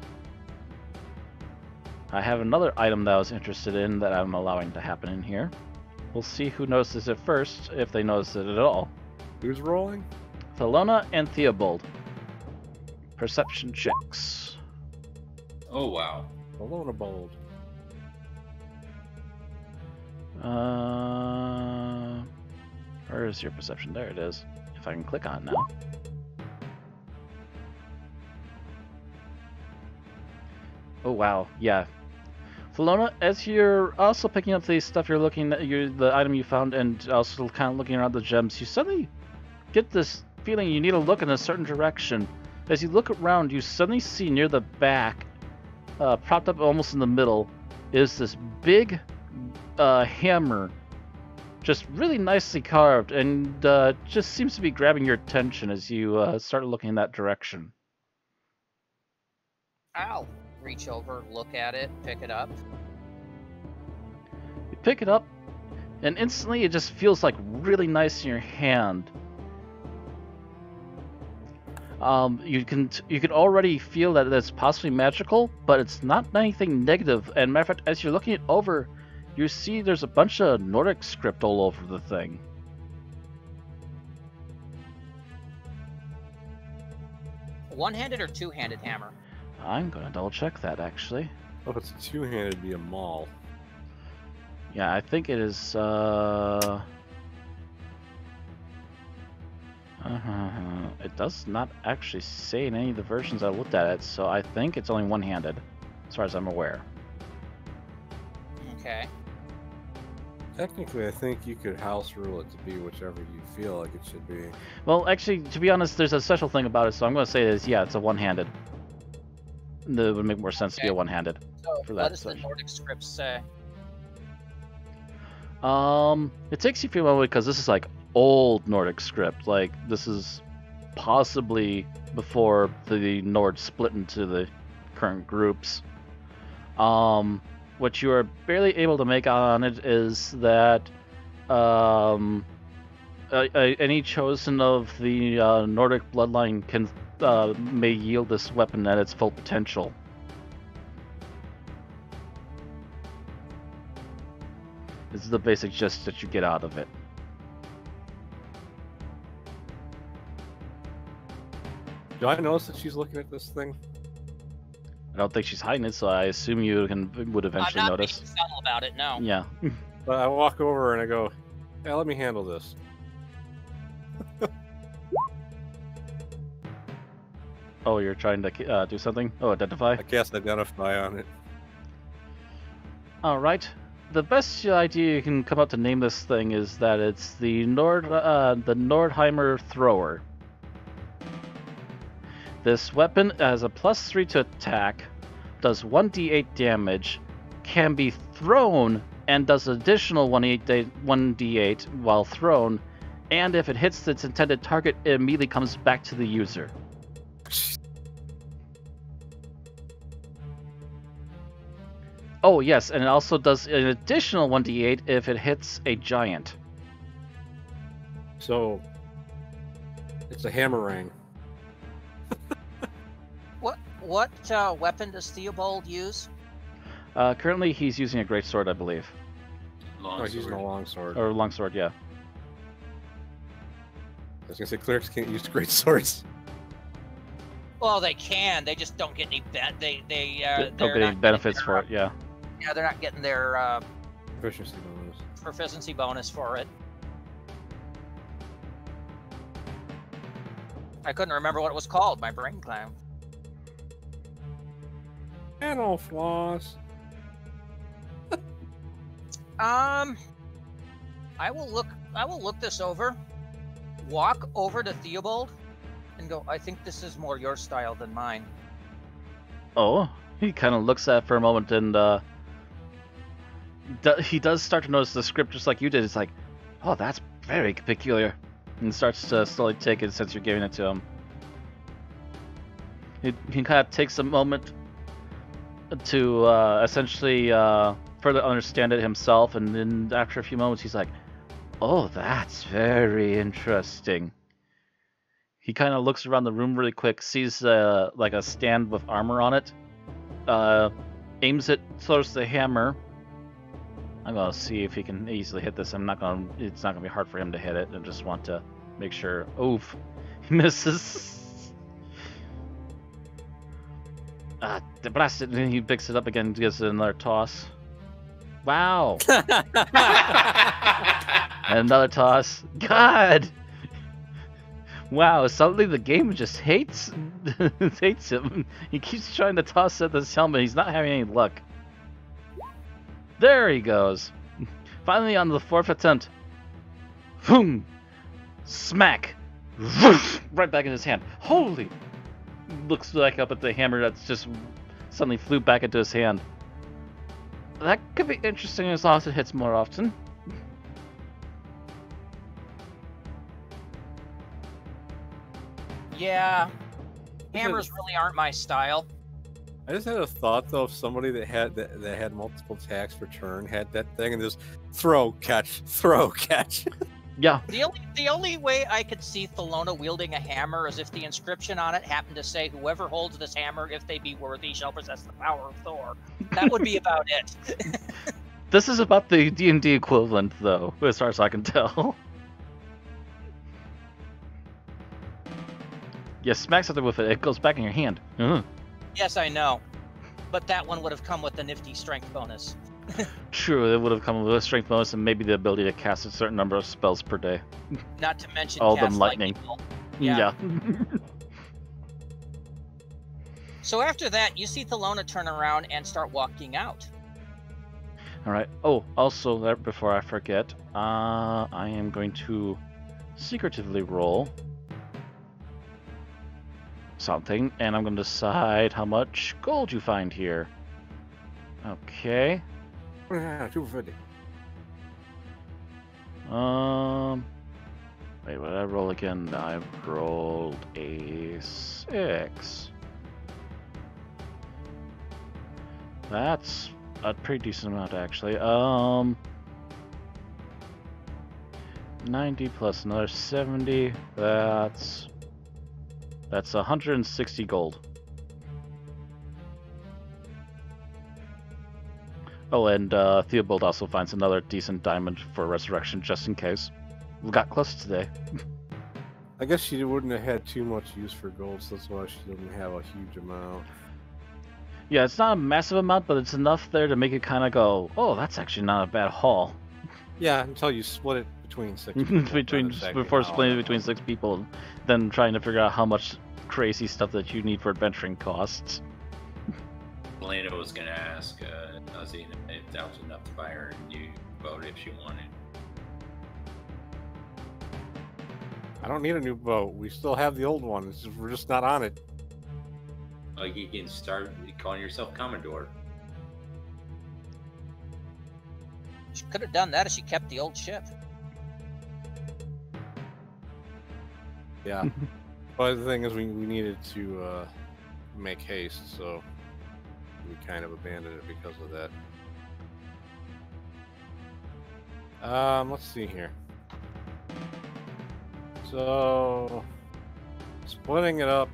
I have another item that I was interested in that I'm allowing to happen in here. We'll see who notices it first, if they notice it at all. Who's rolling? Valona and Theobald. Perception checks. Oh, wow. Valona bold. Where is your perception? There it is. If I can click on it now. Oh wow, yeah. Valona, as you're also picking up the stuff you're looking at, the item you found, and also kind of looking around the gems, you suddenly get this feeling you need to look in a certain direction. As you look around, you suddenly see near the back, propped up almost in the middle, is this big hammer, just really nicely carved, and just seems to be grabbing your attention as you start looking in that direction. I'll reach over, look at it, pick it up. You pick it up, and instantly it just feels like really nice in your hand. You can already feel that it's possibly magical, but it's not anything negative. And matter of fact, as you're looking it over, you see there's a bunch of Nordic script all over the thing. One-handed or two-handed hammer? I'm gonna double check that actually. Well, if it's two-handed, it'd be a maul. Yeah, I think it is. It does not actually say in any of the versions I looked at it, so I think it's only one-handed, as far as I'm aware. Okay. Technically, I think you could house rule it to be whichever you feel like it should be. Well, actually, to be honest, there's a special thing about it, so I'm going to say is, yeah, it's a one-handed. It would make more sense to be a one-handed. So, for what that does the section. Nordic script say? It takes you a few moments because this is like old Nordic script. Like, this is possibly before the Nord split into the current groups. What you are barely able to make out on it is that any chosen of the Nordic bloodline can may yield this weapon at its full potential. This is the basic gist that you get out of it. Do I notice that she's looking at this thing? I don't think she's hiding it, so I assume you would eventually I'm not notice. being subtle about it, no. Yeah. But I walk over and I go, "Yeah, let me handle this." Oh, you're trying to do something? Oh, identify? I cast identify on it. Alright. The best idea you can come up to name this thing is that it's the Nordheimer Thrower. This weapon has a +3 to attack, does 1d8 damage, can be thrown, and does additional 1d8 while thrown, and if it hits its intended target, it immediately comes back to the user. Oh yes, and it also does an additional 1d8 if it hits a giant. So it's a hammerang. What weapon does Theobald use? Currently, he's using a greatsword, I believe. Oh, he's using a longsword. Or longsword, yeah. I was gonna say clerics can't use great swords. Well, they can. They just don't get any Don't get they're any not benefits getting for it, yeah. Yeah, they're not getting their Proficiency bonus. proficiency bonus for it. I couldn't remember what it was called. My brain clown. Panel floss. I will look this over. Walk over to Theobald and go, I think this is more your style than mine. Oh, he kind of looks at it for a moment, and he does start to notice the script just like you did. It's like, oh, that's very peculiar, and starts to slowly take it since you're giving it to him. He kind of takes a moment to essentially further understand it himself, and then after a few moments, he's like, oh, that's very interesting. He kind of looks around the room really quick, sees like a stand with armor on it, aims it, throws the hammer. I'm gonna see if he can easily hit this. It's not gonna be hard for him to hit it. I just want to make sure. Oof, he misses. The blast it, and then he picks it up again and gives it another toss. Wow. And another toss. God. Wow, suddenly the game just hates him. He keeps trying to toss at this helmet. He's not having any luck. There he goes. Finally on the fourth attempt. Boom! Smack! Whoosh! Right back in his hand. Holy! Looks back up at the hammer that's just suddenly flew back into his hand. That could be interesting as long as it hits more often. Yeah, hammers really aren't my style. I just had a thought though, of somebody that had multiple attacks per turn had that thing and just throw, catch, throw, catch. Yeah. The only way I could see Thelona wielding a hammer is if the inscription on it happened to say, "Whoever holds this hammer, if they be worthy, shall possess the power of Thor." That would be about it. This is about the D&D equivalent, though, as far as I can tell. You smack something with it, it goes back in your hand. Yes, I know. But that one would have come with a nifty strength bonus. True, it would have come with a strength bonus and maybe the ability to cast a certain number of spells per day. Not to mention all cast them lightning. bolt. Yeah. So after that, you see Thelona turn around and start walking out. Alright. Oh, also, before I forget, I am going to secretively roll something, and I'm going to decide how much gold you find here. Okay. 250. Wait, what did I roll again? I rolled a 6. That's a pretty decent amount, actually. 90 plus another 70. That's 160 gold. Oh, and Theobald also finds another decent diamond for resurrection, just in case. We got close today. I guess she wouldn't have had too much use for gold, so that's why she doesn't have a huge amount. Yeah, it's not a massive amount, but it's enough there to make it kind of go, oh, that's actually not a bad haul. Yeah, until you split it between 6 people. Before splitting it between 6 people, then trying to figure out how much crazy stuff that you need for adventuring costs. Elena was going to ask Ozzy if that was enough to buy her a new boat if she wanted. I don't need a new boat. We still have the old one. We're just not on it. Like, you can start calling yourself Commodore. She could have done that if she kept the old ship. Yeah. But the thing is, we needed to make haste, so we kind of abandoned it because of that. Let's see here. So, splitting it up,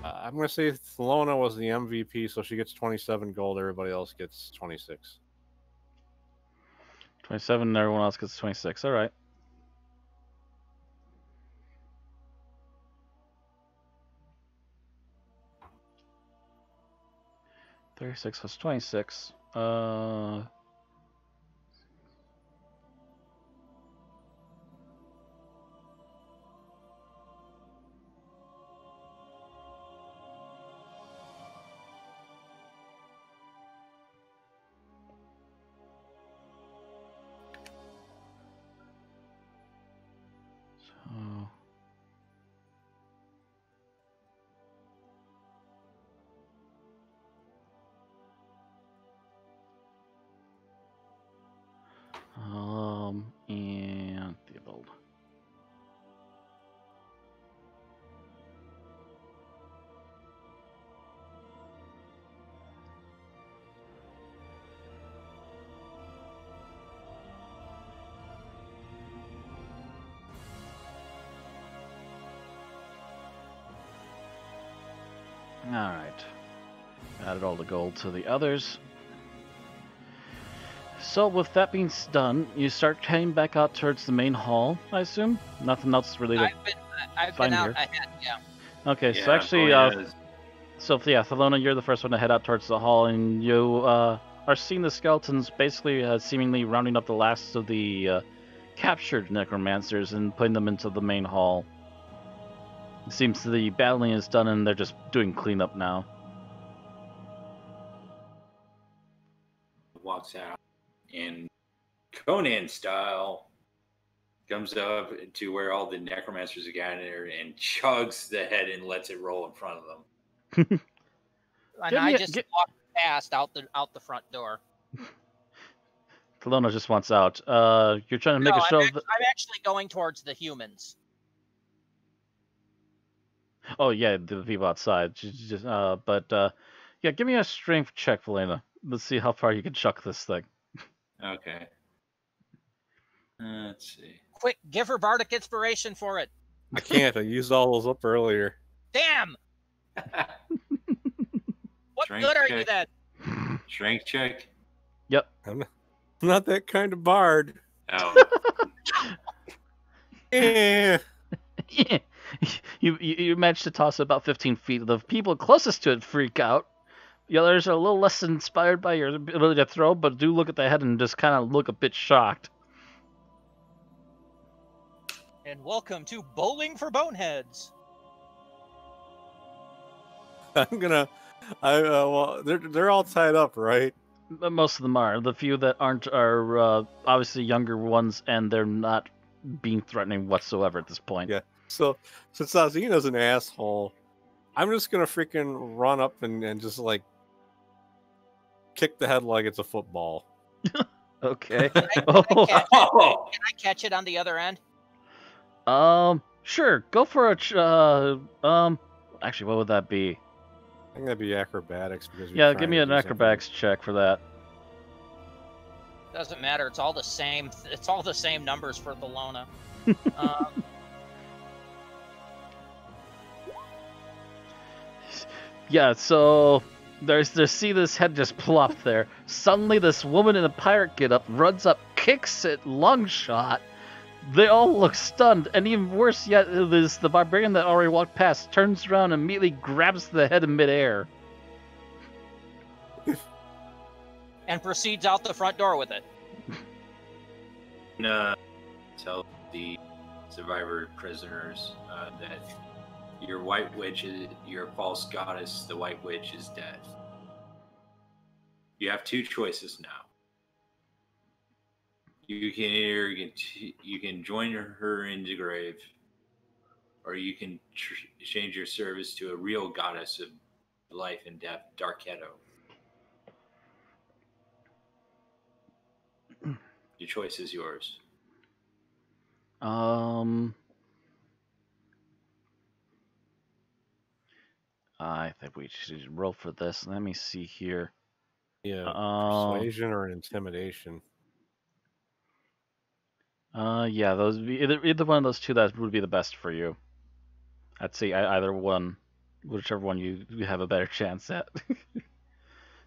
I'm going to say Thelona was the MVP, so she gets 27 gold. Everybody else gets 26. 27, and everyone else gets 26. All right. $36 plus 26. And Theobald. Alright. Added all the gold to the others. So with that being done, you start heading back out towards the main hall, I assume? Nothing else really to I've find been out here. ahead, yeah. Okay, Yeah, so actually, Thelona, you're the first one to head out towards the hall, and you are seeing the skeletons basically seemingly rounding up the last of the captured necromancers and putting them into the main hall. It seems the battling is done and they're just doing cleanup now. Walks out in Conan style, comes up to where all the necromancers are gathered there and chugs the head and lets it roll in front of them. And I just walked past out the front door. Thelona just wants out. You're trying to make a show of... I'm actually going towards the humans. Oh yeah, the people outside. Yeah, give me a strength check, Helena. Let's see how far you can chuck this thing. Okay. Let's see. Quick, give her bardic inspiration for it. I can't. I used all those up earlier. Damn! What Strength good are check. you then? Strength check. Yep. I'm not that kind of bard. Oh. Eh. You managed to toss it about 15 feet. The people closest to it freak out. The others are a little less inspired by your ability to throw, but do look at the head and just kind of look a bit shocked. And welcome to Bowling for Boneheads. Well, they're all tied up, right? Most of them are. The few that aren't are obviously younger ones, and they're not being threatening whatsoever at this point. Yeah. So since Azina's an asshole, I'm just gonna freaking run up and just like kick the head like it's a football. Okay. Can Oh. I catch it on the other end? Sure. Go for a. Actually, what would that be? I think that'd be acrobatics because Yeah, give me an acrobatics check for that. Doesn't matter. It's all the same. It's all the same numbers for the Lona. Yeah, so there's see this head just plop there. Suddenly, this woman in a pirate getup runs up, kicks it, long shot. They all look stunned, and even worse yet is the barbarian that already walked past turns around and immediately grabs the head in midair. And proceeds out the front door with it. Tell the survivor prisoners that your white witch is your false goddess. The white witch is dead. You have two choices now. You can either you can join her in the grave, or you can change your service to a real goddess of life and death, Darketo. Your choice is yours. I think we should roll for this. Let me see here. Yeah, persuasion or intimidation. Yeah, those either one of those two that would be the best for you. I'd say either one, whichever one you have a better chance at.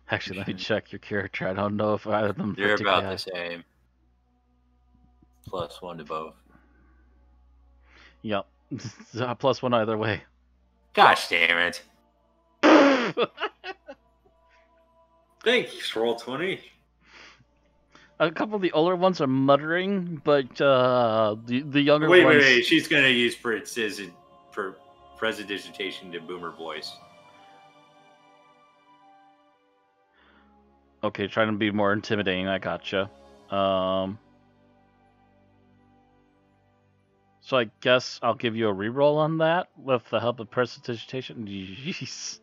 Actually, let me check your character. I don't know if either of them. They're about the same. +1 to both. Yep, +1 either way. Gosh damn it! Thanks, Roll20. A couple of the older ones are muttering, but the younger wait, ones. Wait. She's gonna use precision to boomer voice. Okay, trying to be more intimidating. I gotcha. So I guess I'll give you a reroll on that with the help of prestidigitation. Jeez.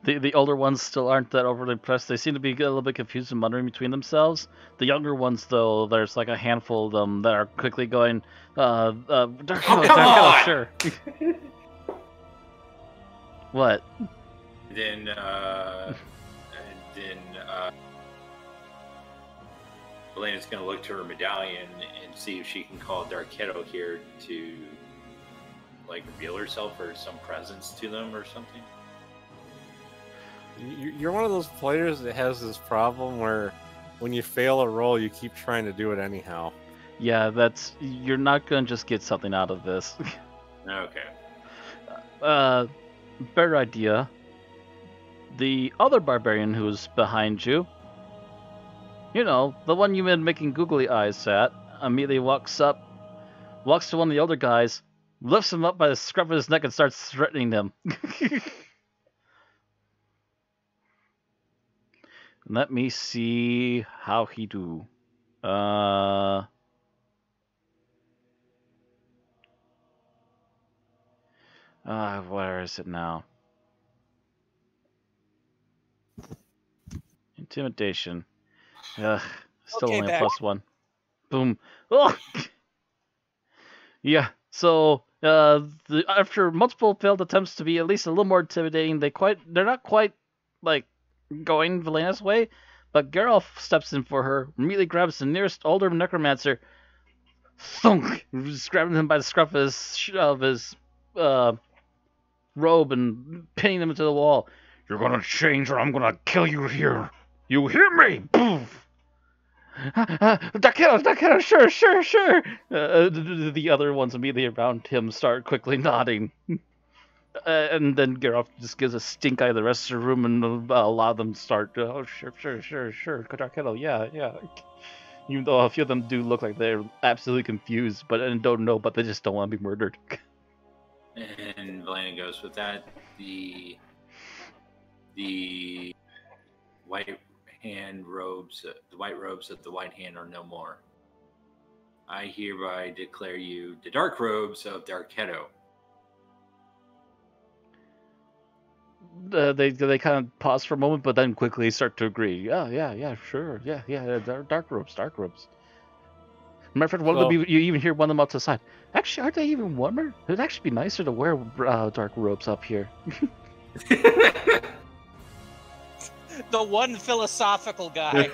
The older ones still aren't that overly impressed. They seem to be a little bit confused and muttering between themselves. The younger ones, though, there's like a handful of them that are quickly going, Dark sure. What? Then Elena's gonna look to her medallion and see if she can call Darketo here to, like, reveal herself or some presence to them or something. You're one of those players that has this problem where when you fail a roll, you keep trying to do it anyhow. Yeah, you're not gonna just get something out of this. Okay. Better idea. The other barbarian who's behind you, you know, the one you've been making googly eyes at, immediately walks to one of the older guys, lifts him up by the scruff of his neck and starts threatening him. Let me see how he do. Where is it now? Intimidation. Still Okay, only a back. +1. Boom. Oh! Yeah. So after multiple failed attempts to be at least a little more intimidating, they're not quite like going Velena's way, but Geralt steps in for her, immediately grabs the nearest older necromancer, thunk, just grabbing him by the scruff of his robe and pinning him to the wall. You're gonna change or I'm gonna kill you here. You hear me? Poof! Dakota, sure. The other ones immediately around him start quickly nodding. And then Geralt just gives a stink eye to the rest of the room, and a lot of them start, oh, sure, Dakota, yeah. Even though a few of them do look like they're absolutely confused, and don't know, but they just don't want to be murdered. And Valena goes with that. The white robes of the White Hand are no more. I hereby declare you the dark robes of Darketo. They kind of pause for a moment, but then quickly start to agree. Yeah, sure, yeah, dark robes. Matter of fact, one of them, you even hear one of them out to the side. Actually, aren't they even warmer? It'd actually be nicer to wear dark robes up here. The one philosophical guy.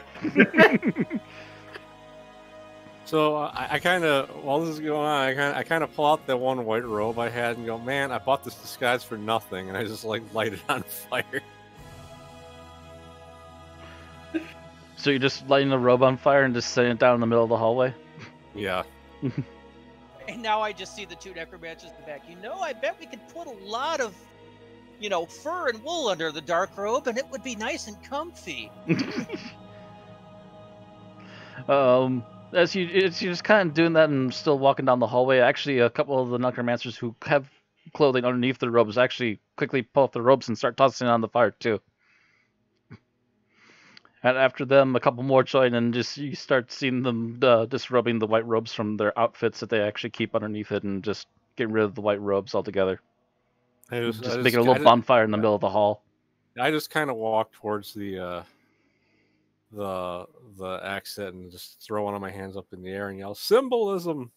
So I kind of, while this is going on, I kind of pull out that one white robe I had and go, man, I bought this disguise for nothing, and I just like light it on fire. So you're just lighting the robe on fire and just setting it down in the middle of the hallway? Yeah. And now I just see the two necromancers in the back. I bet we could put a lot of, fur and wool under the dark robe, and it would be nice and comfy. As you're just kind of doing that and still walking down the hallway, actually a couple of the necromancers who have clothing underneath their robes actually quickly pull up the robes and start tossing it on the fire too. And after them, a couple more join, and you start seeing them disrobing the white robes from their outfits that they actually keep underneath it, and just getting rid of the white robes altogether. Just making a little bonfire in the middle of the hall. I just kind of walk towards the exit and just throw one of my hands up in the air and yell, "Symbolism!"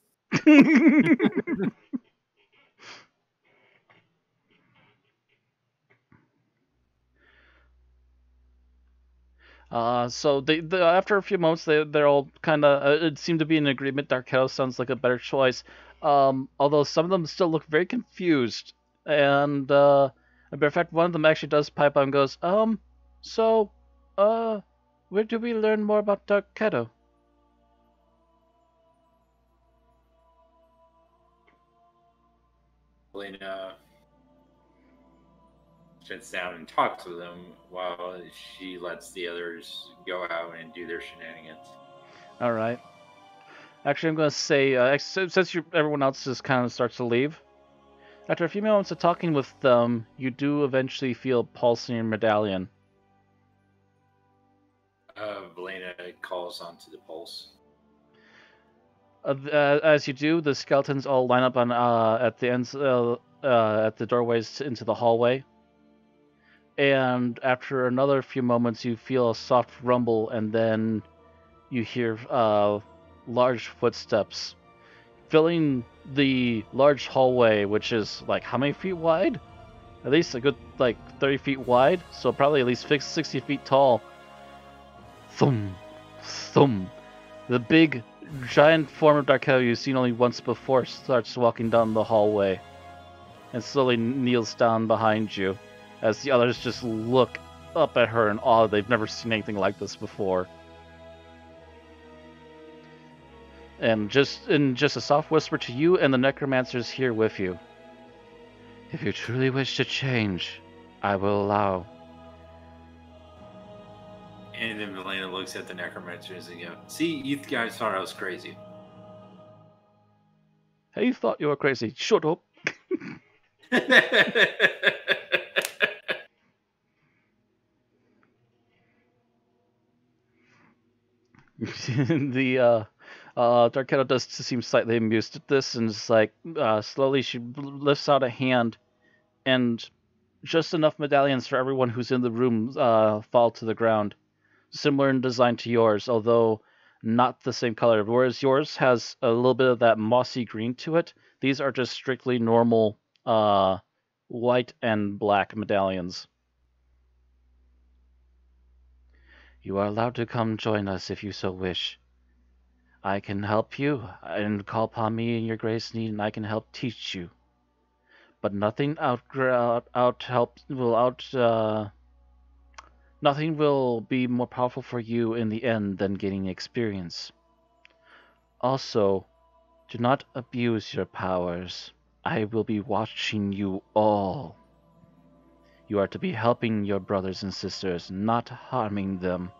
So after a few moments, they're all kind of it seemed to be in agreement. Darketo sounds like a better choice. Although some of them still look very confused, and as a matter of fact, one of them actually does pipe up and goes, where do we learn more about Darketo? Valena sits down and talks with them while she lets the others go out and do their shenanigans. All right. Actually, I'm going to say, since everyone else just kind of starts to leave, after a few moments of talking with them, you do eventually feel a pulse in your medallion. Valena calls onto the pulse. As you do, the skeletons all line up on at the ends, at the doorways into the hallway. And after another few moments, you feel a soft rumble, and then you hear large footsteps filling the large hallway, which is like how many feet wide? At least a good 30 feet wide, so probably at least 60 feet tall. Thum, thum. The big, giant form of Darketo you've seen only once before starts walking down the hallway and slowly kneels down behind you as the others just look up at her in awe. They've never seen anything like this before. And just a soft whisper to you and the necromancers here with you. If you truly wish to change, I will allow. And then Valena looks at the necromancers and goes, "See, you guys thought I was crazy." Hey, you thought you were crazy. Shut up. The Darketo does seem slightly amused at this, and just slowly she lifts out a hand, and just enough medallions for everyone who's in the room fall to the ground. Similar in design to yours, although not the same color. Whereas yours has a little bit of that mossy green to it, these are just strictly normal white and black medallions. You are allowed to come join us if you so wish. I can help you, and call upon me in your greatest need, and I can help teach you. But nothing nothing will be more powerful for you in the end than gaining experience. Also, do not abuse your powers. I will be watching you all. You are to be helping your brothers and sisters, not harming them.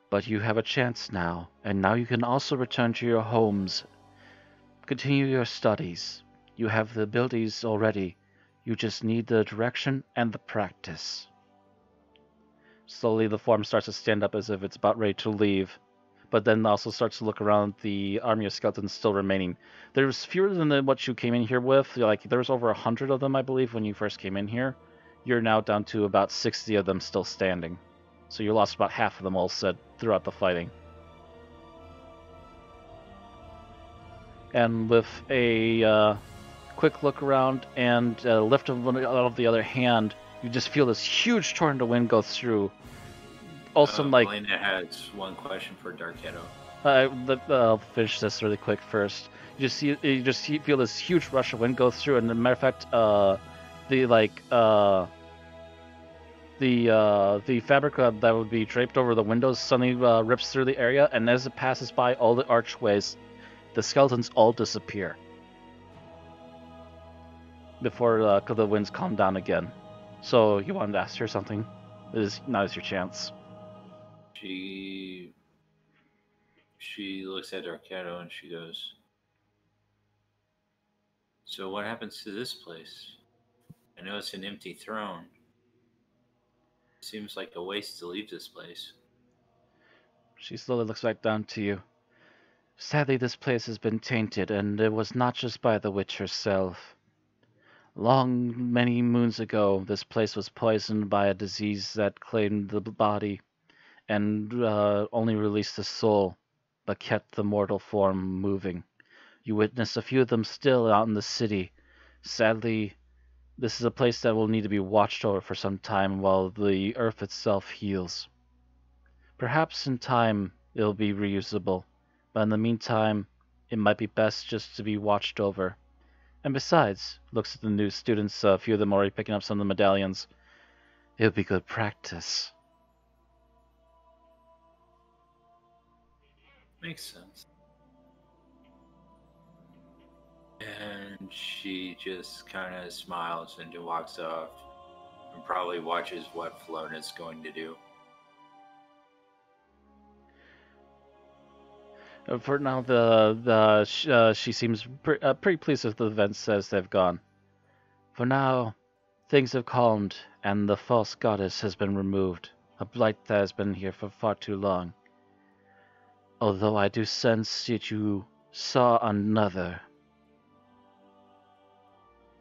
But you have a chance now, and now you can also return to your homes. Continue your studies. You have the abilities already. You just need the direction and the practice. Slowly the form starts to stand up as if it's about ready to leave, but then also starts to look around the army of skeletons still remaining. There's fewer than what you came in here with. Like, there was over 100 of them, I believe, when you first came in here. You're now down to about 60 of them still standing. So you lost about half of them all said throughout the fighting. And with a quick look around and a lift of the other hand, you just feel this huge torrent of wind go through. Also, Elena has one question for Darketo. I'll finish this really quick first. You just feel this huge rush of wind go through, and as a matter of fact, the fabric that would be draped over the windows suddenly rips through the area, and as it passes by all the archways, the skeletons all disappear before the winds calm down again. So you wanted to ask her something? Now is your chance. She looks at Darketo and she goes, "So what happens to this place? I know it's an empty throne. Seems like a waste to leave this place." She slowly looks back down to you. Sadly, this place has been tainted, and it was not just by the witch herself. Many moons ago, this place was poisoned by a disease that claimed the body and only released the soul, but kept the mortal form moving. You witnessed a few of them still out in the city. Sadly, this is a place that will need to be watched over for some time while the earth itself heals. Perhaps in time it'll be reusable, but in the meantime, it might be best just to be watched over. And besides, looks at the new students, a few of them already picking up some of the medallions. It'll be good practice. Makes sense. And she just kind of smiles and walks off and probably watches what Flona's going to do. For now, she seems pretty pleased with the events as they've gone. For now, things have calmed, and the false goddess has been removed, a blight that has been here for far too long. Although I do sense that you saw another.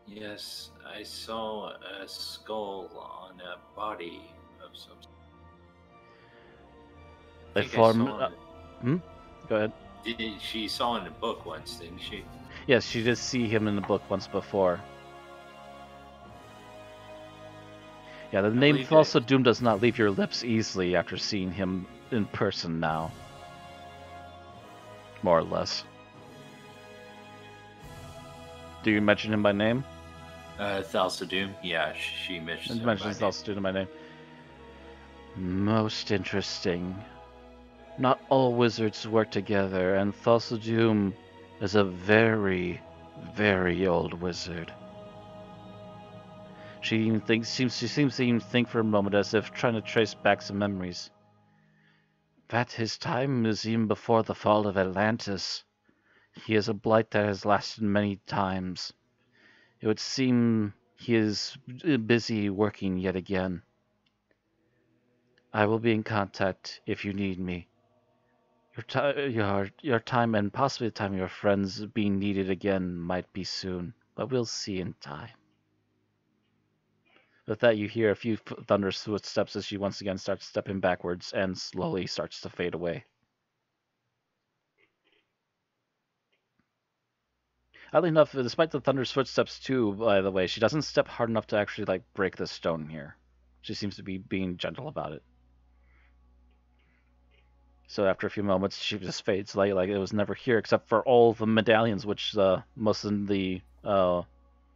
Yes, I saw a skull on a body of some sort. They formed. Go ahead. She saw in the book once, didn't she? Yes, she did see him in the book once before. Yeah, the name Falso Doom does not leave your lips easily after seeing him in person now. More or less. Do you mention him by name? Falso Doom? Yeah, she mentions Falso Doom by name. Most interesting. Not all wizards work together, and Falso Doom is a very, very old wizard. She seems to even think for a moment as if trying to trace back some memories. That his time is even before the fall of Atlantis. He is a blight that has lasted many times. It would seem he is busy working yet again. I will be in contact if you need me. Your time and possibly the time of your friends being needed again might be soon, but we'll see in time. With that, you hear a few thunderous footsteps as she once again starts stepping backwards and slowly starts to fade away. Oddly enough, despite the thunder's footsteps too, by the way, she doesn't step hard enough to actually like break the stone here. She seems to be being gentle about it. So after a few moments, she just fades like it was never here, except for all the medallions, which most of the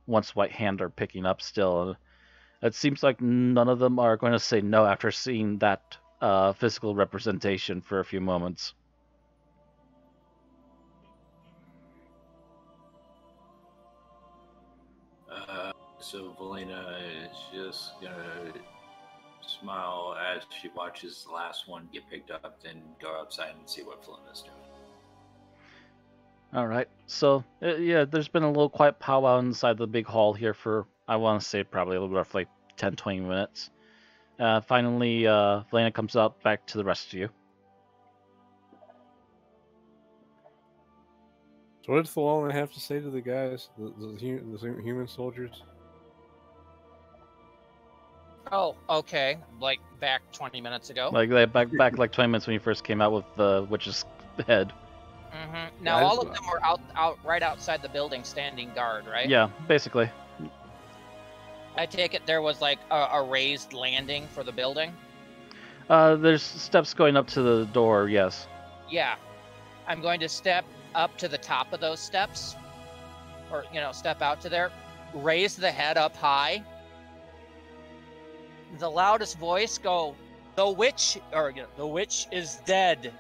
once white hand are picking up still. It seems like none of them are going to say no after seeing that physical representation for a few moments. So Valena is just gonna smile as she watches the last one get picked up, then go outside and see what Valena's doing. All right. So yeah, there's been a little quiet powwow inside the big hall here for I want to say probably a little roughly 10-20 minutes. Finally, Valena comes out back to the rest of you. So what did Thalona have to say to the guys, the human soldiers? Oh, okay. Like back 20 minutes ago. Like back like 20 minutes when you first came out with the witch's head. Mm-hmm. Now all of them were out right outside the building, standing guard, right? Yeah, basically. I take it there was like a raised landing for the building. There's steps going up to the door. Yes. Yeah, I'm going to step up to the top of those steps, or step out to there, raise the head up high. The loudest voice go, the witch is dead.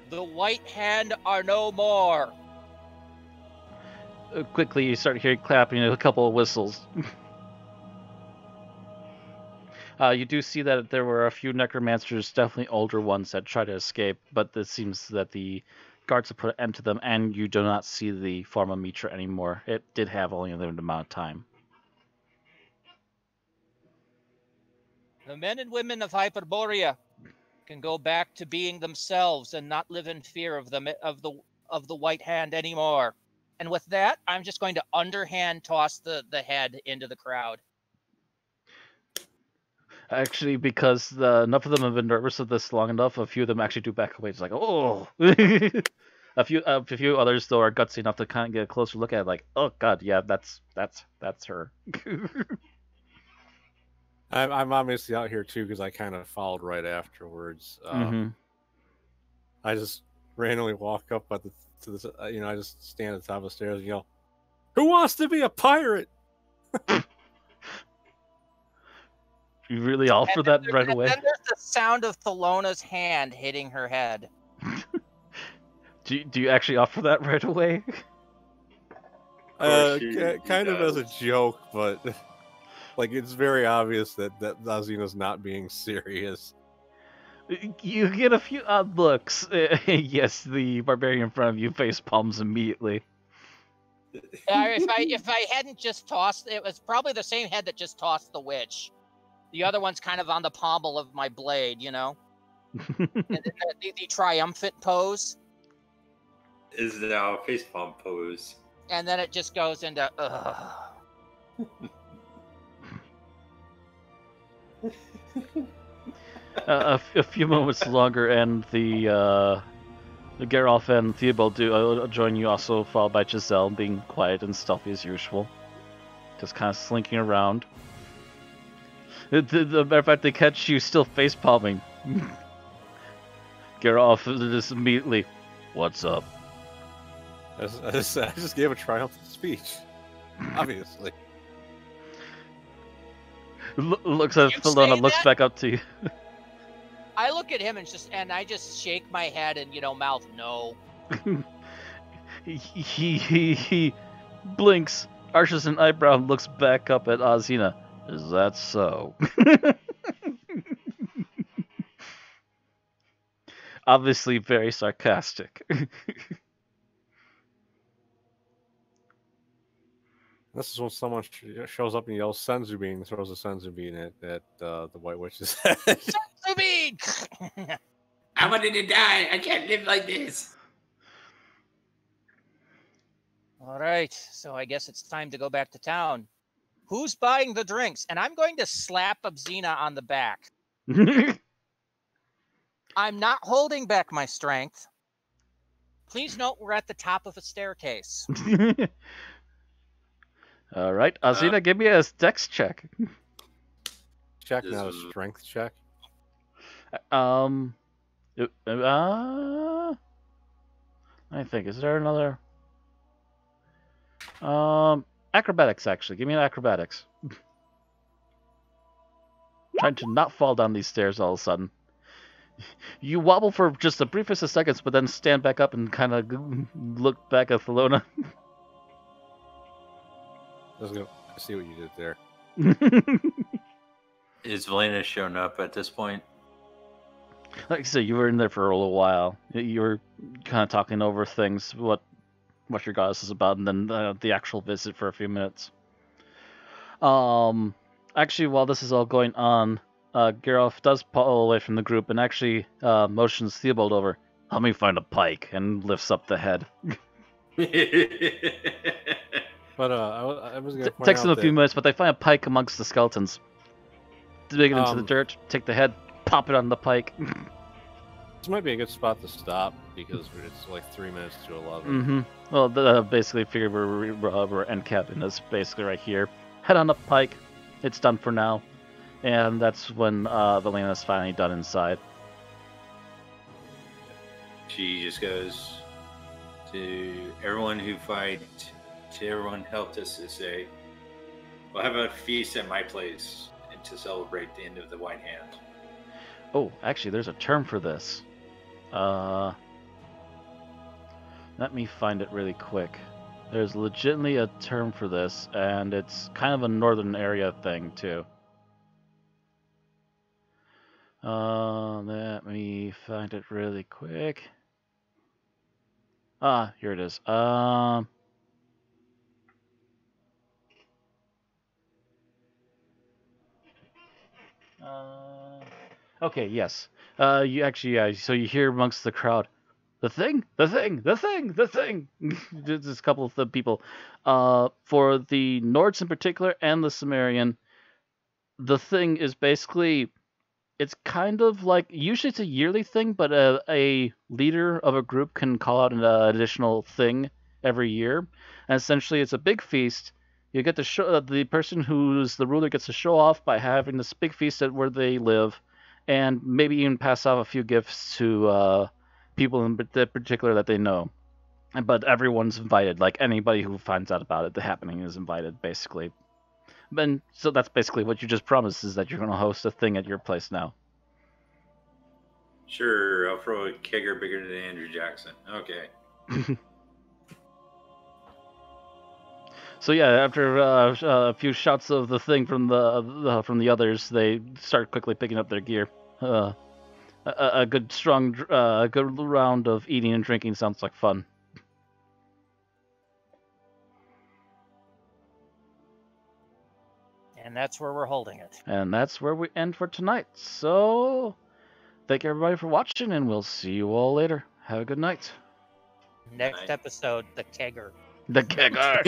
The white hand are no more. Quickly, you start hearing clapping and a couple of whistles. You do see that there were a few necromancers, definitely older ones, that tried to escape, but it seems that the guards have put an end to them, and you do not see the form of Mitra anymore. It did have only a limited amount of time. The men and women of Hyperborea can go back to being themselves and not live in fear of the white hand anymore. And with that, I'm just going to underhand toss the head into the crowd. Actually, because enough of them have been nervous of this long enough, a few of them actually do back away. It's like, oh! a few others, though, are gutsy enough to kind of get a closer look at it, like, oh god, yeah, that's her. I'm obviously out here too because I kind of followed right afterwards. I just randomly walk up to this. I just stand at the top of the stairs and yell, "Who wants to be a pirate?" You really offer that right away? Then there's the sound of Thalona's hand hitting her head. Do you actually offer that right away? Kind of as a joke, but like it's very obvious that Azina's not being serious. You get a few odd looks. Yes, the barbarian in front of you face palms immediately. If I hadn't just tossed, it was probably the same head that just tossed the witch. The other one's kind of on the pommel of my blade, And the triumphant pose is now facepalm pose. And then it just goes into A few moments longer, and the Geralf and Theobald do join you, also followed by Giselle, being quiet and stealthy as usual, just kind of slinking around. The matter of fact, they catch you still face palming. Geralf just immediately, "What's up?" I just gave a triumphant speech, obviously. Looks at Thalona, looks back up to you. I look at him and I just shake my head and mouth no. He blinks, arches an eyebrow, and looks back up at Azina. Is that so? Obviously very sarcastic. This is when someone shows up and yells "Senzu bean," throws a Senzu bean at the White Witch's head. Senzu bean! I wanted to die. I can't live like this. All right, so I guess it's time to go back to town. Who's buying the drinks? And I'm going to slap Abzina on the back. I'm not holding back my strength. Please note we're at the top of a staircase. All right, Azina, give me a dex check. Check, not a strength check. I think, is there another? Acrobatics, actually. Give me an acrobatics. Trying to not fall down these stairs all of a sudden. You wobble for just the briefest of seconds, but then stand back up and kind of look back at Thelona. I see what you did there. Is Valena shown up at this point? Like I said, you were in there for a little while. You were kind of talking over things, what your goddess is about, and then the actual visit for a few minutes. Actually, while this is all going on, Geralt does pull away from the group and actually motions Theobald over. Help me find a pike, and lifts up the head. But I was going to point Takes out them a that, few minutes, but they find a pike amongst the skeletons. Dig it into the dirt, take the head, pop it on the pike. This might be a good spot to stop because it's like 3 minutes to 11. Mm-hmm. Well, basically figured we're end capping this basically right here. Head on the pike. It's done for now. And that's when Valena's finally done inside. She just goes to everyone who fight, to everyone helped us to say, we'll have a feast at my place and to celebrate the end of the White Hand. Oh, actually, there's a term for this. Let me find it really quick. There's legitimately a term for this, and it's kind of a northern area thing, too. Let me find it really quick. Here it is. Okay, yes. You actually, so you hear amongst the crowd, the thing. Just a couple of the people. For the Nords in particular and the Sumerian, the thing is basically, it's kind of like, usually it's a yearly thing, but a leader of a group can call out an additional thing every year. And essentially, it's a big feast. You get to show the person who's the ruler gets to show off by having this big feast at where they live, and maybe even pass off a few gifts to people in particular that they know. But everyone's invited. Like anybody who finds out about it, the happening is invited, basically. And so that's basically what you just promised, is that you're going to host a thing at your place now. Sure, I'll throw a kegger bigger than Andrew Jackson. Okay. So yeah, after a few shots of the thing from the others, they start quickly picking up their gear. A good good round of eating and drinking sounds like fun. And that's where we're holding it. And that's where we end for tonight. So, thank everybody for watching, and we'll see you all later. Have a good night. Next episode, the kegger. The kegger.